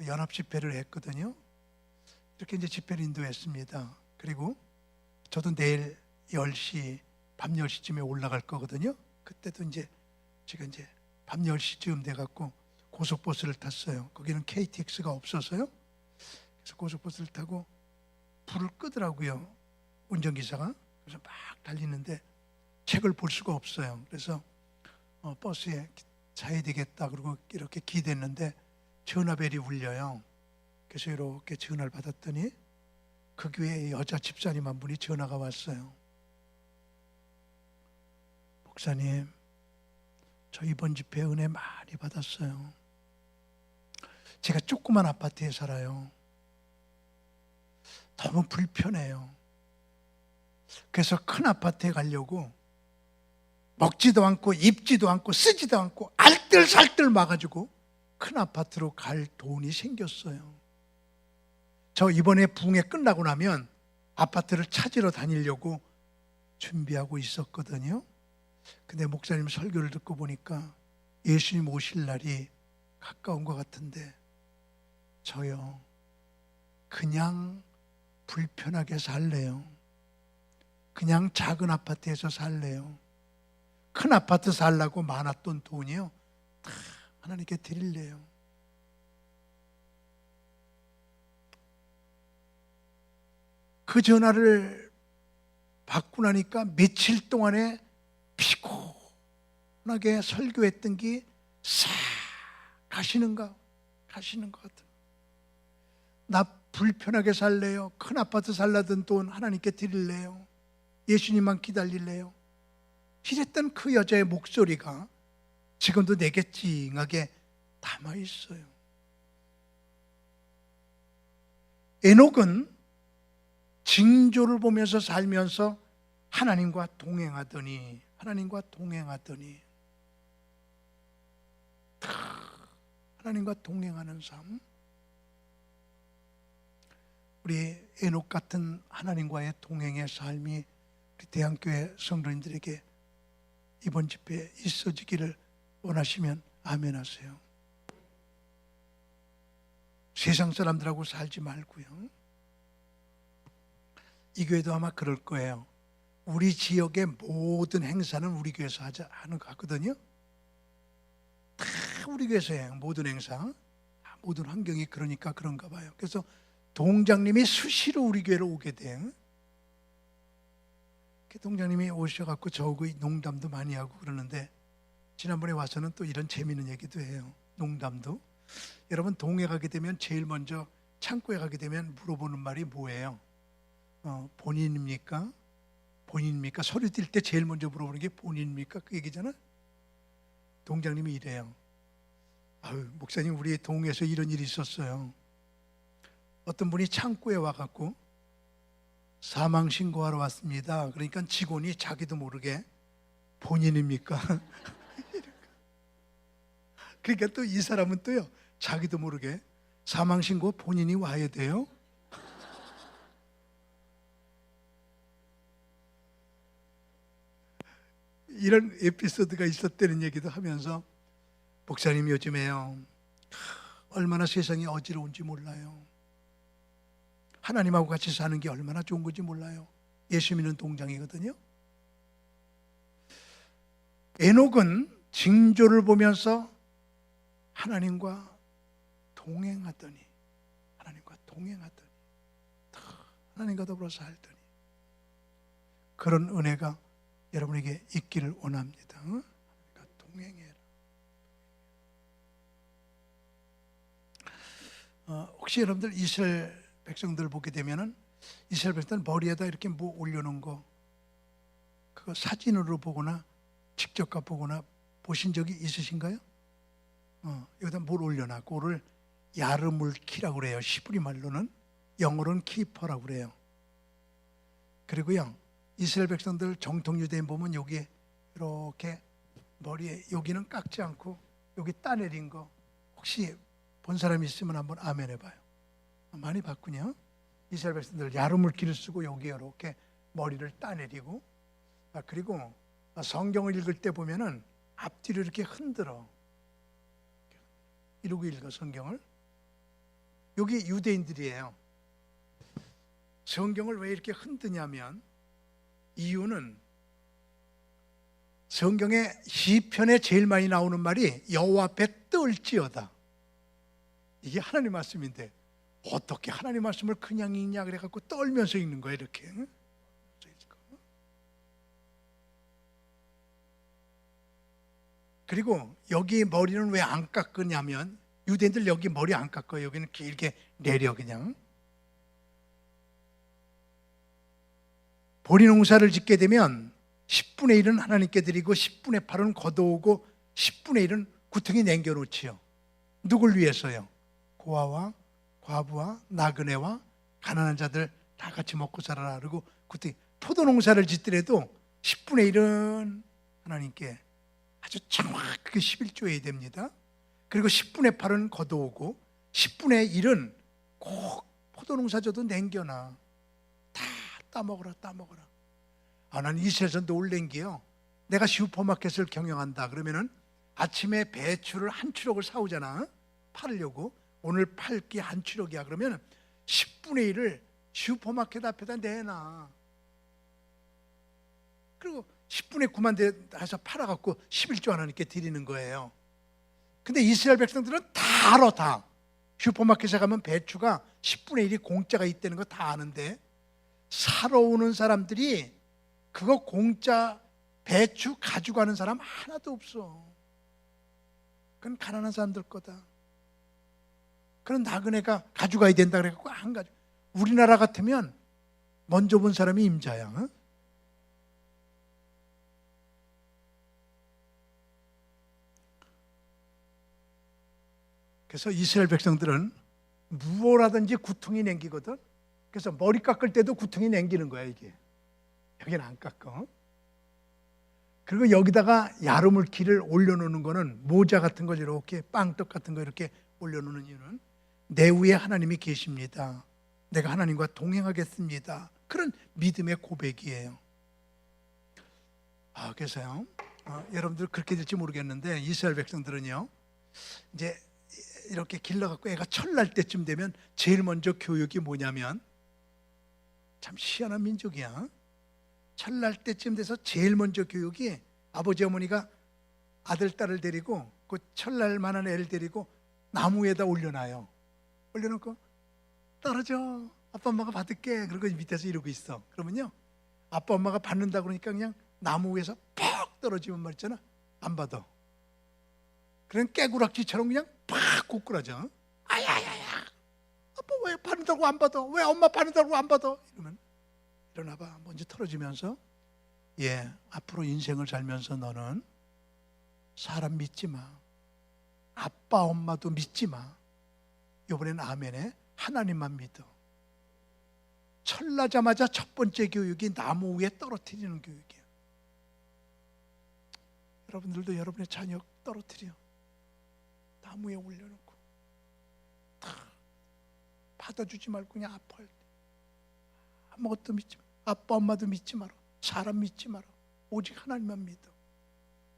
연합 집회를 했거든요. 이렇게 이제 집회를 인도했습니다. 그리고 저도 내일 10시, 밤 10시쯤에 올라갈 거거든요. 그때도 제가 밤 10시쯤 돼갖고 고속버스를 탔어요. 거기는 KTX가 없어서요. 그래서 고속버스를 타고 불을 끄더라고요, 운전기사가. 그래서 막 달리는데 책을 볼 수가 없어요. 그래서 버스에 자야 되겠다 그러고 이렇게 기댔는데 전화벨이 울려요. 그래서 이렇게 전화를 받았더니 그 교회의 여자 집사님 한 분이 전화가 왔어요. 목사님, 저 이번 집회 은혜 많이 받았어요. 제가 조그만 아파트에 살아요. 너무 불편해요. 그래서 큰 아파트에 가려고 먹지도 않고 입지도 않고 쓰지도 않고 알뜰살뜰 막아주고 큰 아파트로 갈 돈이 생겼어요. 저 이번에 부흥회 끝나고 나면 아파트를 찾으러 다니려고 준비하고 있었거든요. 근데 목사님 설교를 듣고 보니까 예수님 오실 날이 가까운 것 같은데 저요 그냥 불편하게 살래요. 그냥 작은 아파트에서 살래요. 큰 아파트 살라고 많았던 돈이요 다 하나님께 드릴래요. 그 전화를 받고 나니까 며칠 동안에 피곤하게 설교했던 게 싹 가시는 것 같아요. 나 불편하게 살래요. 큰 아파트 살라던 돈 하나님께 드릴래요. 예수님만 기다릴래요. 이랬던 그 여자의 목소리가 지금도 내게 찡하게 남아있어요. 에녹은 징조를 보면서 살면서 하나님과 동행하더니 하나님과 동행하는 삶. 우리 에녹 같은 하나님과의 동행의 삶이 우리 대한교회 성도님들에게 이번 집회에 있어지기를 원하시면 아멘 하세요. 세상 사람들하고 살지 말고요. 이 교회도 아마 그럴 거예요. 우리 지역의 모든 행사는 우리 교회에서 하는 것 같거든요. 다 우리 교회에서 해요. 모든 행사, 모든 환경이 그러니까 그런가 봐요. 그래서 동장님이 수시로 우리 교회로 오게 돼요. 동장님이 오셔갖고 저하고 농담도 많이 하고 그러는데 지난번에 와서는 또 이런 재미있는 얘기도 해요. 농담도. 여러분 동해 가게 되면 제일 먼저 창고에 가게 되면 물어보는 말이 뭐예요? 본인입니까? 소리 뛸 때 제일 먼저 물어보는 게 본인입니까? 그 얘기잖아. 동장님이 이래요. 목사님 우리 동에서 이런 일이 있었어요. 어떤 분이 창고에 와갖고 사망 신고하러 왔습니다. 그러니까 직원이 자기도 모르게 본인입니까? 그러니까 또 이 사람은 또요 자기도 모르게 사망 신고 본인이 와야 돼요. 이런 에피소드가 있었다는 얘기도 하면서 목사님 요즘에요 얼마나 세상이 어지러운지 몰라요. 하나님하고 같이 사는 게 얼마나 좋은 건지 몰라요. 예수 믿는 동장이거든요. 에녹은 징조를 보면서 하나님과 동행하더니 하나님과 더불어 살더니 그런 은혜가 여러분에게 있기를 원합니다. 동행해라. 혹시 여러분들 이스라엘 백성들을 보게 되면은 이스라엘 백성들 머리에다 이렇게 뭐 올려놓은 거 그거 사진으로 보거나 직접 가보거나 보신 적이 있으신가요? 여기다 뭘 올려놔. 그거를 야르물키라고 그래요. 시브리 말로는. 영어로는 키퍼라고 그래요. 그리고요 이스라엘 백성들 정통 유대인 보면 여기에 이렇게 머리에 여기는 깎지 않고 여기 따내린 거 혹시 본 사람이 있으면 한번 아멘 해봐요. 많이 봤군요. 이스라엘 백성들 야르물키를 쓰고 여기에 이렇게 머리를 따내리고 그리고 성경을 읽을 때 보면은 앞뒤로 이렇게 흔들어 이러고 읽어 성경을. 여기 유대인들이에요. 성경을 왜 이렇게 흔드냐면 이유는 성경의 시편에 제일 많이 나오는 말이 여호와 앞에 떨지어다. 이게 하나님 말씀인데 어떻게 하나님 말씀을 그냥 읽냐 그래갖고 떨면서 읽는 거야 이렇게. 그리고 여기 머리는 왜 안 깎으냐면 유대인들 여기 머리 안 깎아요. 여기는 길게 내려 그냥. 보리 농사를 짓게 되면 10분의 1은 하나님께 드리고 10분의 8은 걷어오고 10분의 1은 구덩이에 남겨놓지요. 누굴 위해서요? 고아와 과부와 나그네와 가난한 자들 다 같이 먹고 살아라. 그리고 구덩이 포도 농사를 짓더라도 10분의 1은 하나님께 아주 정확하게 11조해야 됩니다. 그리고 10분의 8은 걷어오고 10분의 1은 꼭 포도 농사 져도 남겨놔. 다 따먹어라. 나는 이스라엘에서 놀란 게요. 내가 슈퍼마켓을 경영한다 그러면은 아침에 배추를 한 추럭을 사오잖아. 팔으려고. 오늘 팔기 한 추럭이야. 그러면 10분의 1을 슈퍼마켓 앞에다 내놔. 그리고 10분의 9만 대해서 팔아갖고 11조 하나님께 드리는 거예요. 근데 이스라엘 백성들은 다 알아. 다 슈퍼마켓에 가면 배추가 10분의 1이 공짜가 있다는 거 다 아는데, 사러 오는 사람들이 그거 공짜 배추 가져가는 사람 하나도 없어. 그건 가난한 사람들 거다. 그런 나그네가 가져가야 된다 그래갖고 안 가져. 우리나라 같으면 먼저 본 사람이 임자야. 어? 그래서 이스라엘 백성들은 무엇하든지 구퉁이 냉기거든. 그래서 머리 깎을 때도 구퉁이 냉기는 거야. 이게 여기는 안 깎아. 그리고 여기다가 야르물키를 올려놓는 거는, 모자 같은 걸 이렇게 빵떡 같은 거 이렇게 올려놓는 이유는 내 위에 하나님이 계십니다. 내가 하나님과 동행하겠습니다. 그런 믿음의 고백이에요. 그래서요, 여러분들 그렇게 될지 모르겠는데 이스라엘 백성들은요, 이제 이렇게 길러갖고 애가 철날 때쯤 되면 제일 먼저 교육이 뭐냐면, 참 희한한 민족이야. 철날 때쯤 돼서 제일 먼저 교육이, 아버지 어머니가 아들 딸을 데리고 그 철날 만한 애를 데리고 나무 위에다 올려놔요. 올려놓고 떨어져, 아빠 엄마가 받을게. 그리고 밑에서 이러고 있어. 그러면요, 아빠 엄마가 받는다 그러니까 그냥 나무 위에서 퍽 떨어지면 말있잖아, 안 받아. 그냥 깨구락지처럼 그냥 팍 고꾸라져. 아야야야, 아빠 왜 받는다고 안 받아? 왜 엄마 받는다고 안 받아? 이러면 일어나봐. 먼저 털어주면서, 앞으로 인생을 살면서 너는 사람 믿지 마. 아빠 엄마도 믿지 마. 이번에는 아멘에 하나님만 믿어. 철나자마자 첫 번째 교육이 나무 위에 떨어뜨리는 교육이야. 여러분들도 여러분의 자녀 떨어뜨려. 나무에 올려놓고 다 받아주지 말고 그냥 아파할 때 아무것도 믿지 마. 아빠 엄마도 믿지 마라. 사람 믿지 마라. 오직 하나님만 믿어.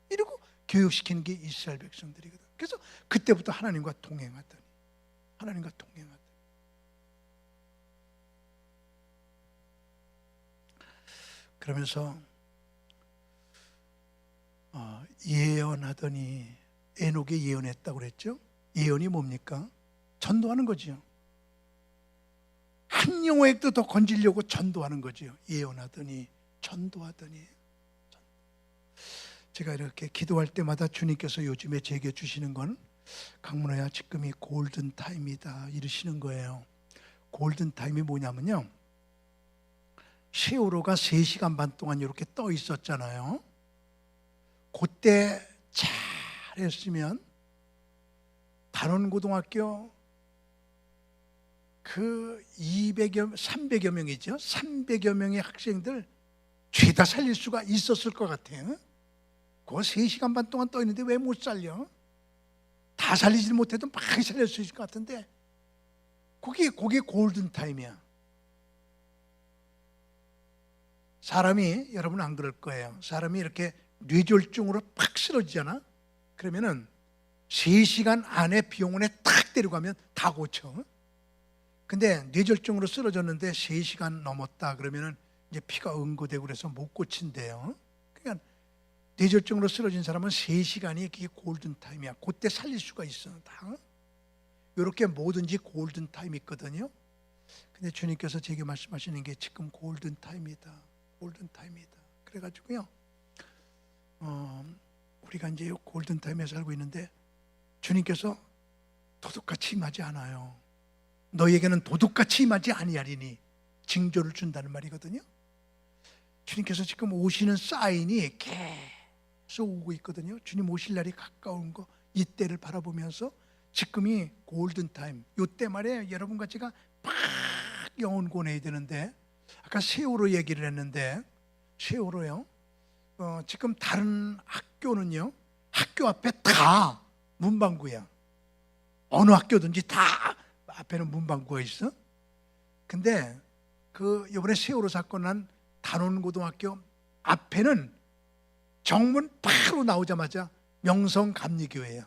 이러고 교육시키는 게 이스라엘 백성들이거든. 그래서 그때부터 하나님과 동행하더니, 하나님과 동행하더니. 그러면서 예언하더니, 에녹에 예언했다고 그랬죠. 예언이 뭡니까? 전도하는 거지요. 한 영혼에도 더 건지려고 전도하는 거지요. 예언하더니, 전도하더니. 제가 이렇게 기도할 때마다 주님께서 요즘에 제게 주시는 건, 강문호야 지금이 골든타임이다 이러시는 거예요. 골든타임이 뭐냐면요, 세월호가 3시간 반 동안 이렇게 떠 있었잖아요. 그때 잘했으면 단원고등학교 그 300여 명이죠. 300여 명의 학생들 죄다 살릴 수가 있었을 것 같아요. 그거 3시간 반 동안 떠 있는데 왜 못 살려? 다 살리지 못해도 많이 살릴 수 있을 것 같은데, 그게 골든타임이야. 사람이, 여러분 안 그럴 거예요. 사람이 이렇게 뇌졸중으로 팍 쓰러지잖아. 그러면은 3시간 안에 병원에 탁 데려가면 다 고쳐. 근데 뇌졸중으로 쓰러졌는데 3시간 넘었다 그러면은 이제 피가 응고되고 그래서 못 고친대요. 그러니까 뇌졸중으로 쓰러진 사람은 3시간이 그게 골든타임이야. 그때 살릴 수가 있어. 다 이렇게 뭐든지 골든타임이 있거든요. 근데 주님께서 제게 말씀하시는 게 지금 골든타임이다. 골든타임이다. 그래가지고요, 우리가 이제 골든타임에 살고 있는데 주님께서 도둑같이 임하지 않아요. 너희에게는 도둑같이 임하지 아니하리니 징조를 준다는 말이거든요. 주님께서 지금 오시는 사인이 계속 오고 있거든요. 주님 오실 날이 가까운 거, 이때를 바라보면서 지금이 골든타임, 이때 말에 여러분과 제가 막 영혼권해야 되는데, 아까 세월호 얘기를 했는데, 세월호요, 지금 다른 학교는요, 학교 앞에 다 문방구야. 어느 학교든지 다 앞에는 문방구가 있어. 근데 그 이번에 세월호 사건 난 단원고등학교 앞에는 정문 바로 나오자마자 명성 감리교회예요.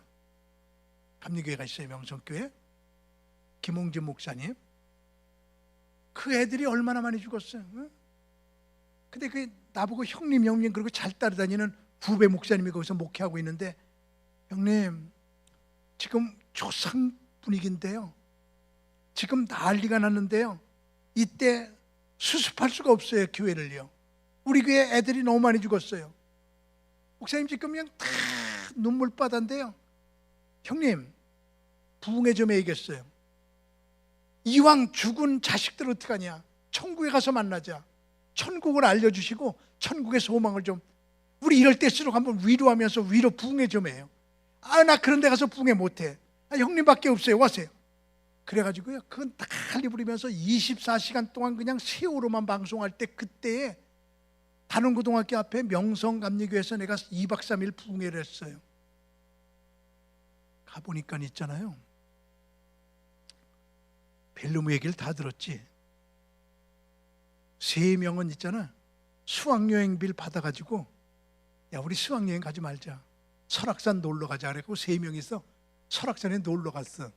감리교회가 있어요. 명성교회. 김홍진 목사님. 그 애들이 얼마나 많이 죽었어요. 응? 근데 그 나보고 형님 그리고 잘 따라다니는 후배 목사님이 거기서 목회하고 있는데, 형님 지금 조상 분위기인데요, 지금 난리가 났는데요, 이때 수습할 수가 없어요. 교회를요. 우리 교회 애들이 너무 많이 죽었어요. 목사님 지금 그냥 다 눈물바다인데요, 형님 부흥회 좀 해야겠어요. 이왕 죽은 자식들 어떡하냐, 천국에 가서 만나자. 천국을 알려주시고 천국의 소망을 좀, 우리 이럴 때일수록 한번 위로하면서 위로 부흥회 좀 해요. 나 그런 데 가서 부흥회 못해. 형님밖에 없어요. 와세요. 그래가지고요, 그건 다 칼리 부리면서 24시간 동안 그냥 세월호만 방송할 때, 그때에 단원고등학교 앞에 명성감리교회에서 내가 2박 3일 부흥회를 했어요. 가보니까 있잖아요, 벨루무 얘기를 다 들었지. 3명은 있잖아, 수학여행비를 받아가지고, 야 우리 수학여행 가지 말자, 설악산 놀러 가자 그래고 3명이서 설악산에 놀러 갔어.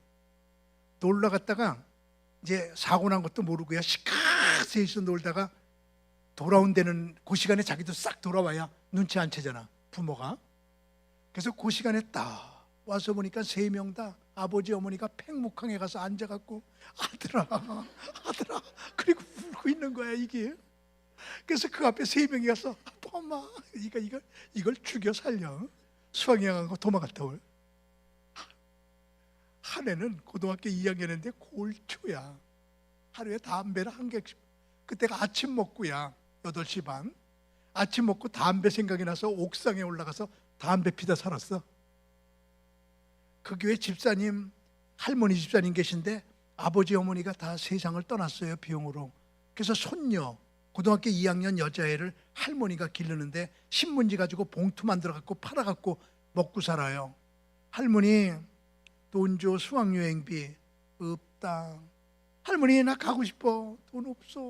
놀러 갔다가 이제 사고 난 것도 모르고요, 시카세이서 놀다가 돌아온 데는 그 시간에 자기도 싹 돌아와야 눈치 안 채잖아, 부모가. 그래서 그 시간에 딱 와서 보니까 3명 다 아버지 어머니가 팽목항에 가서 앉아갖고 아들아 그리고 울고 있는 거야 이게. 그래서 그 앞에 3명이 가서 아빠 엄마 이걸 죽여 살려, 수학여행 가고 도망갔다 올. 한 애는 고등학교 2학년인데 골초야. 하루에 담배를 한 개씩. 그때가 아침 먹고야 8시 반. 아침 먹고 담배 생각이 나서 옥상에 올라가서 담배 피다 살았어. 그 교회 집사님, 할머니 집사님 계신데 아버지 어머니가 다 세상을 떠났어요, 병으로. 그래서 손녀 고등학교 2학년 여자애를 할머니가 기르는데 신문지 가지고 봉투 만들어갖고 팔아갖고 먹고 살아요. 할머니 돈 줘, 수학여행비. 없다. 할머니 나 가고 싶어. 돈 없어.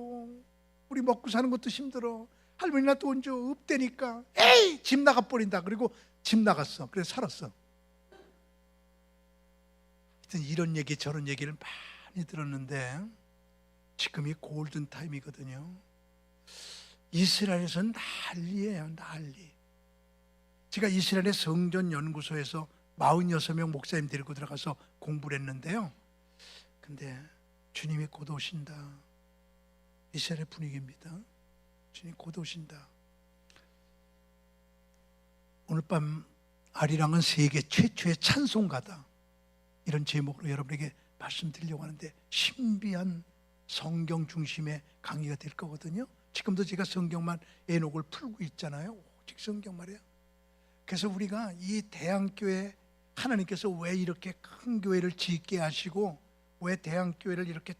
우리 먹고 사는 것도 힘들어. 할머니 나 돈 줘. 없다니까. 에이 집 나가버린다. 그리고 집 나갔어. 그래서 살았어. 하여튼 이런 얘기 저런 얘기를 많이 들었는데 지금이 골든타임이거든요. 이스라엘에서는 난리예요, 난리. 제가 이스라엘의 성전연구소에서 46명 목사님 데리고 들어가서 공부를 했는데요, 근데 주님이 곧 오신다. 이스라엘 분위기입니다. 주님 곧 오신다. 오늘 밤 아리랑은 세계 최초의 찬송가다, 이런 제목으로 여러분에게 말씀드리려고 하는데, 신비한 성경 중심의 강의가 될 거거든요. 지금도 제가 성경만 에녹을 풀고 있잖아요. 오직 성경 말이에요. 그래서 우리가 이 대한교회, 하나님께서 왜 이렇게 큰 교회를 짓게 하시고 왜 대한교회를 이렇게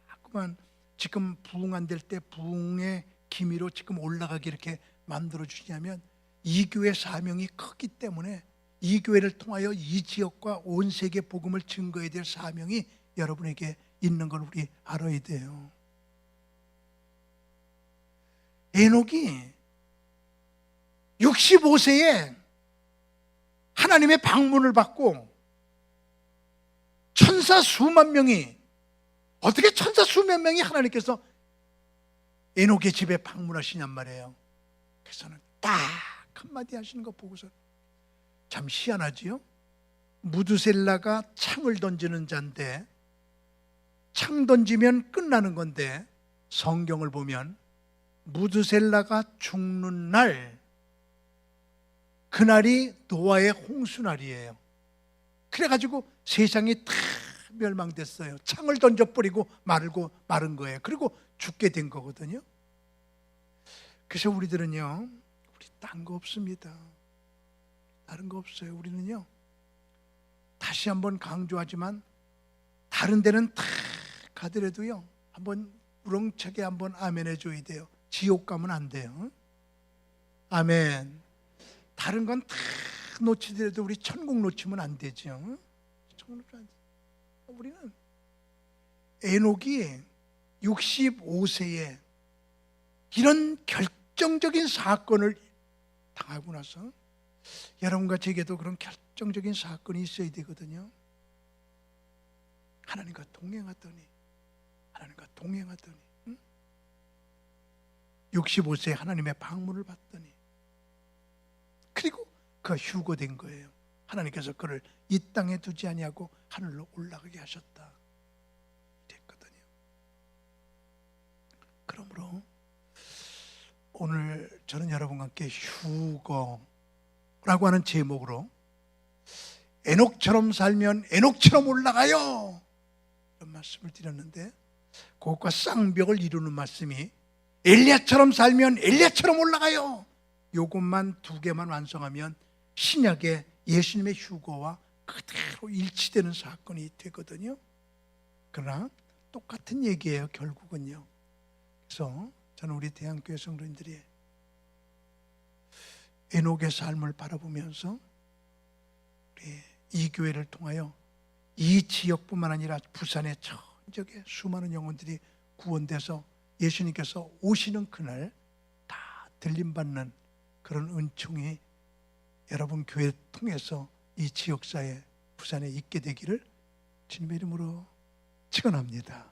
자꾸만 지금 부흥 안 될 때 부흥의 기미로 지금 올라가게 이렇게 만들어 주시냐면, 이 교회 사명이 크기 때문에 이 교회를 통하여 이 지역과 온 세계 복음을 증거해야 될 사명이 여러분에게 있는 걸 우리 알아야 돼요. 에녹이 65세에 하나님의 방문을 받고 천사 수만 명이, 어떻게 천사 수만 명이 하나님께서 에녹의 집에 방문하시냔 말이에요. 그래서는 딱 한마디 하시는 거 보고서 참 희한하지요. 무드셀라가 창을 던지는 자인데, 창 던지면 끝나는 건데, 성경을 보면 무드셀라가 죽는 날, 그날이 노아의 홍수날이에요. 그래가지고 세상이 다 멸망됐어요. 창을 던져버리고 마른 거예요. 그리고 죽게 된 거거든요. 그래서 우리들은요, 우리 딴 거 없습니다. 다른 거 없어요. 우리는요, 다시 한번 강조하지만 다른 데는 다 가더라도요, 한번 우렁차게 한번 아멘 해줘야 돼요. 지옥 가면 안 돼요. 아멘. 다른 건 다 놓치더라도 우리 천국 놓치면 안 되죠. 우리는 에녹이 65세에 이런 결정적인 사건을 당하고 나서 여러분과 제게도 그런 결정적인 사건이 있어야 되거든요. 하나님과 동행하더니 응? 65세에 하나님의 방문을 받더니 그리고 그가 휴거된 거예요. 하나님께서 그를 이 땅에 두지 아니하고 하늘로 올라가게 하셨다. 됐거든요. 그러므로 오늘 저는 여러분과 함께 휴거라고 하는 제목으로 에녹처럼 살면 에녹처럼 올라가요, 이런 말씀을 드렸는데, 그것과 쌍벽을 이루는 말씀이 엘리야처럼 살면 엘리야처럼 올라가요, 요것만 두 개만 완성하면 신약의 예수님의 휴거와 그대로 일치되는 사건이 되거든요. 그러나 똑같은 얘기예요, 결국은요. 그래서 저는 우리 대한교회 성도님들이 에녹의 삶을 바라보면서 우리 이 교회를 통하여 이 지역뿐만 아니라 부산의 전 지역에 수많은 영혼들이 구원돼서 예수님께서 오시는 그날 다 들림받는 그런 은총이 여러분 교회 통해서 이 지역사회 부산에 있게 되기를 주님의 이름으로 축원합니다.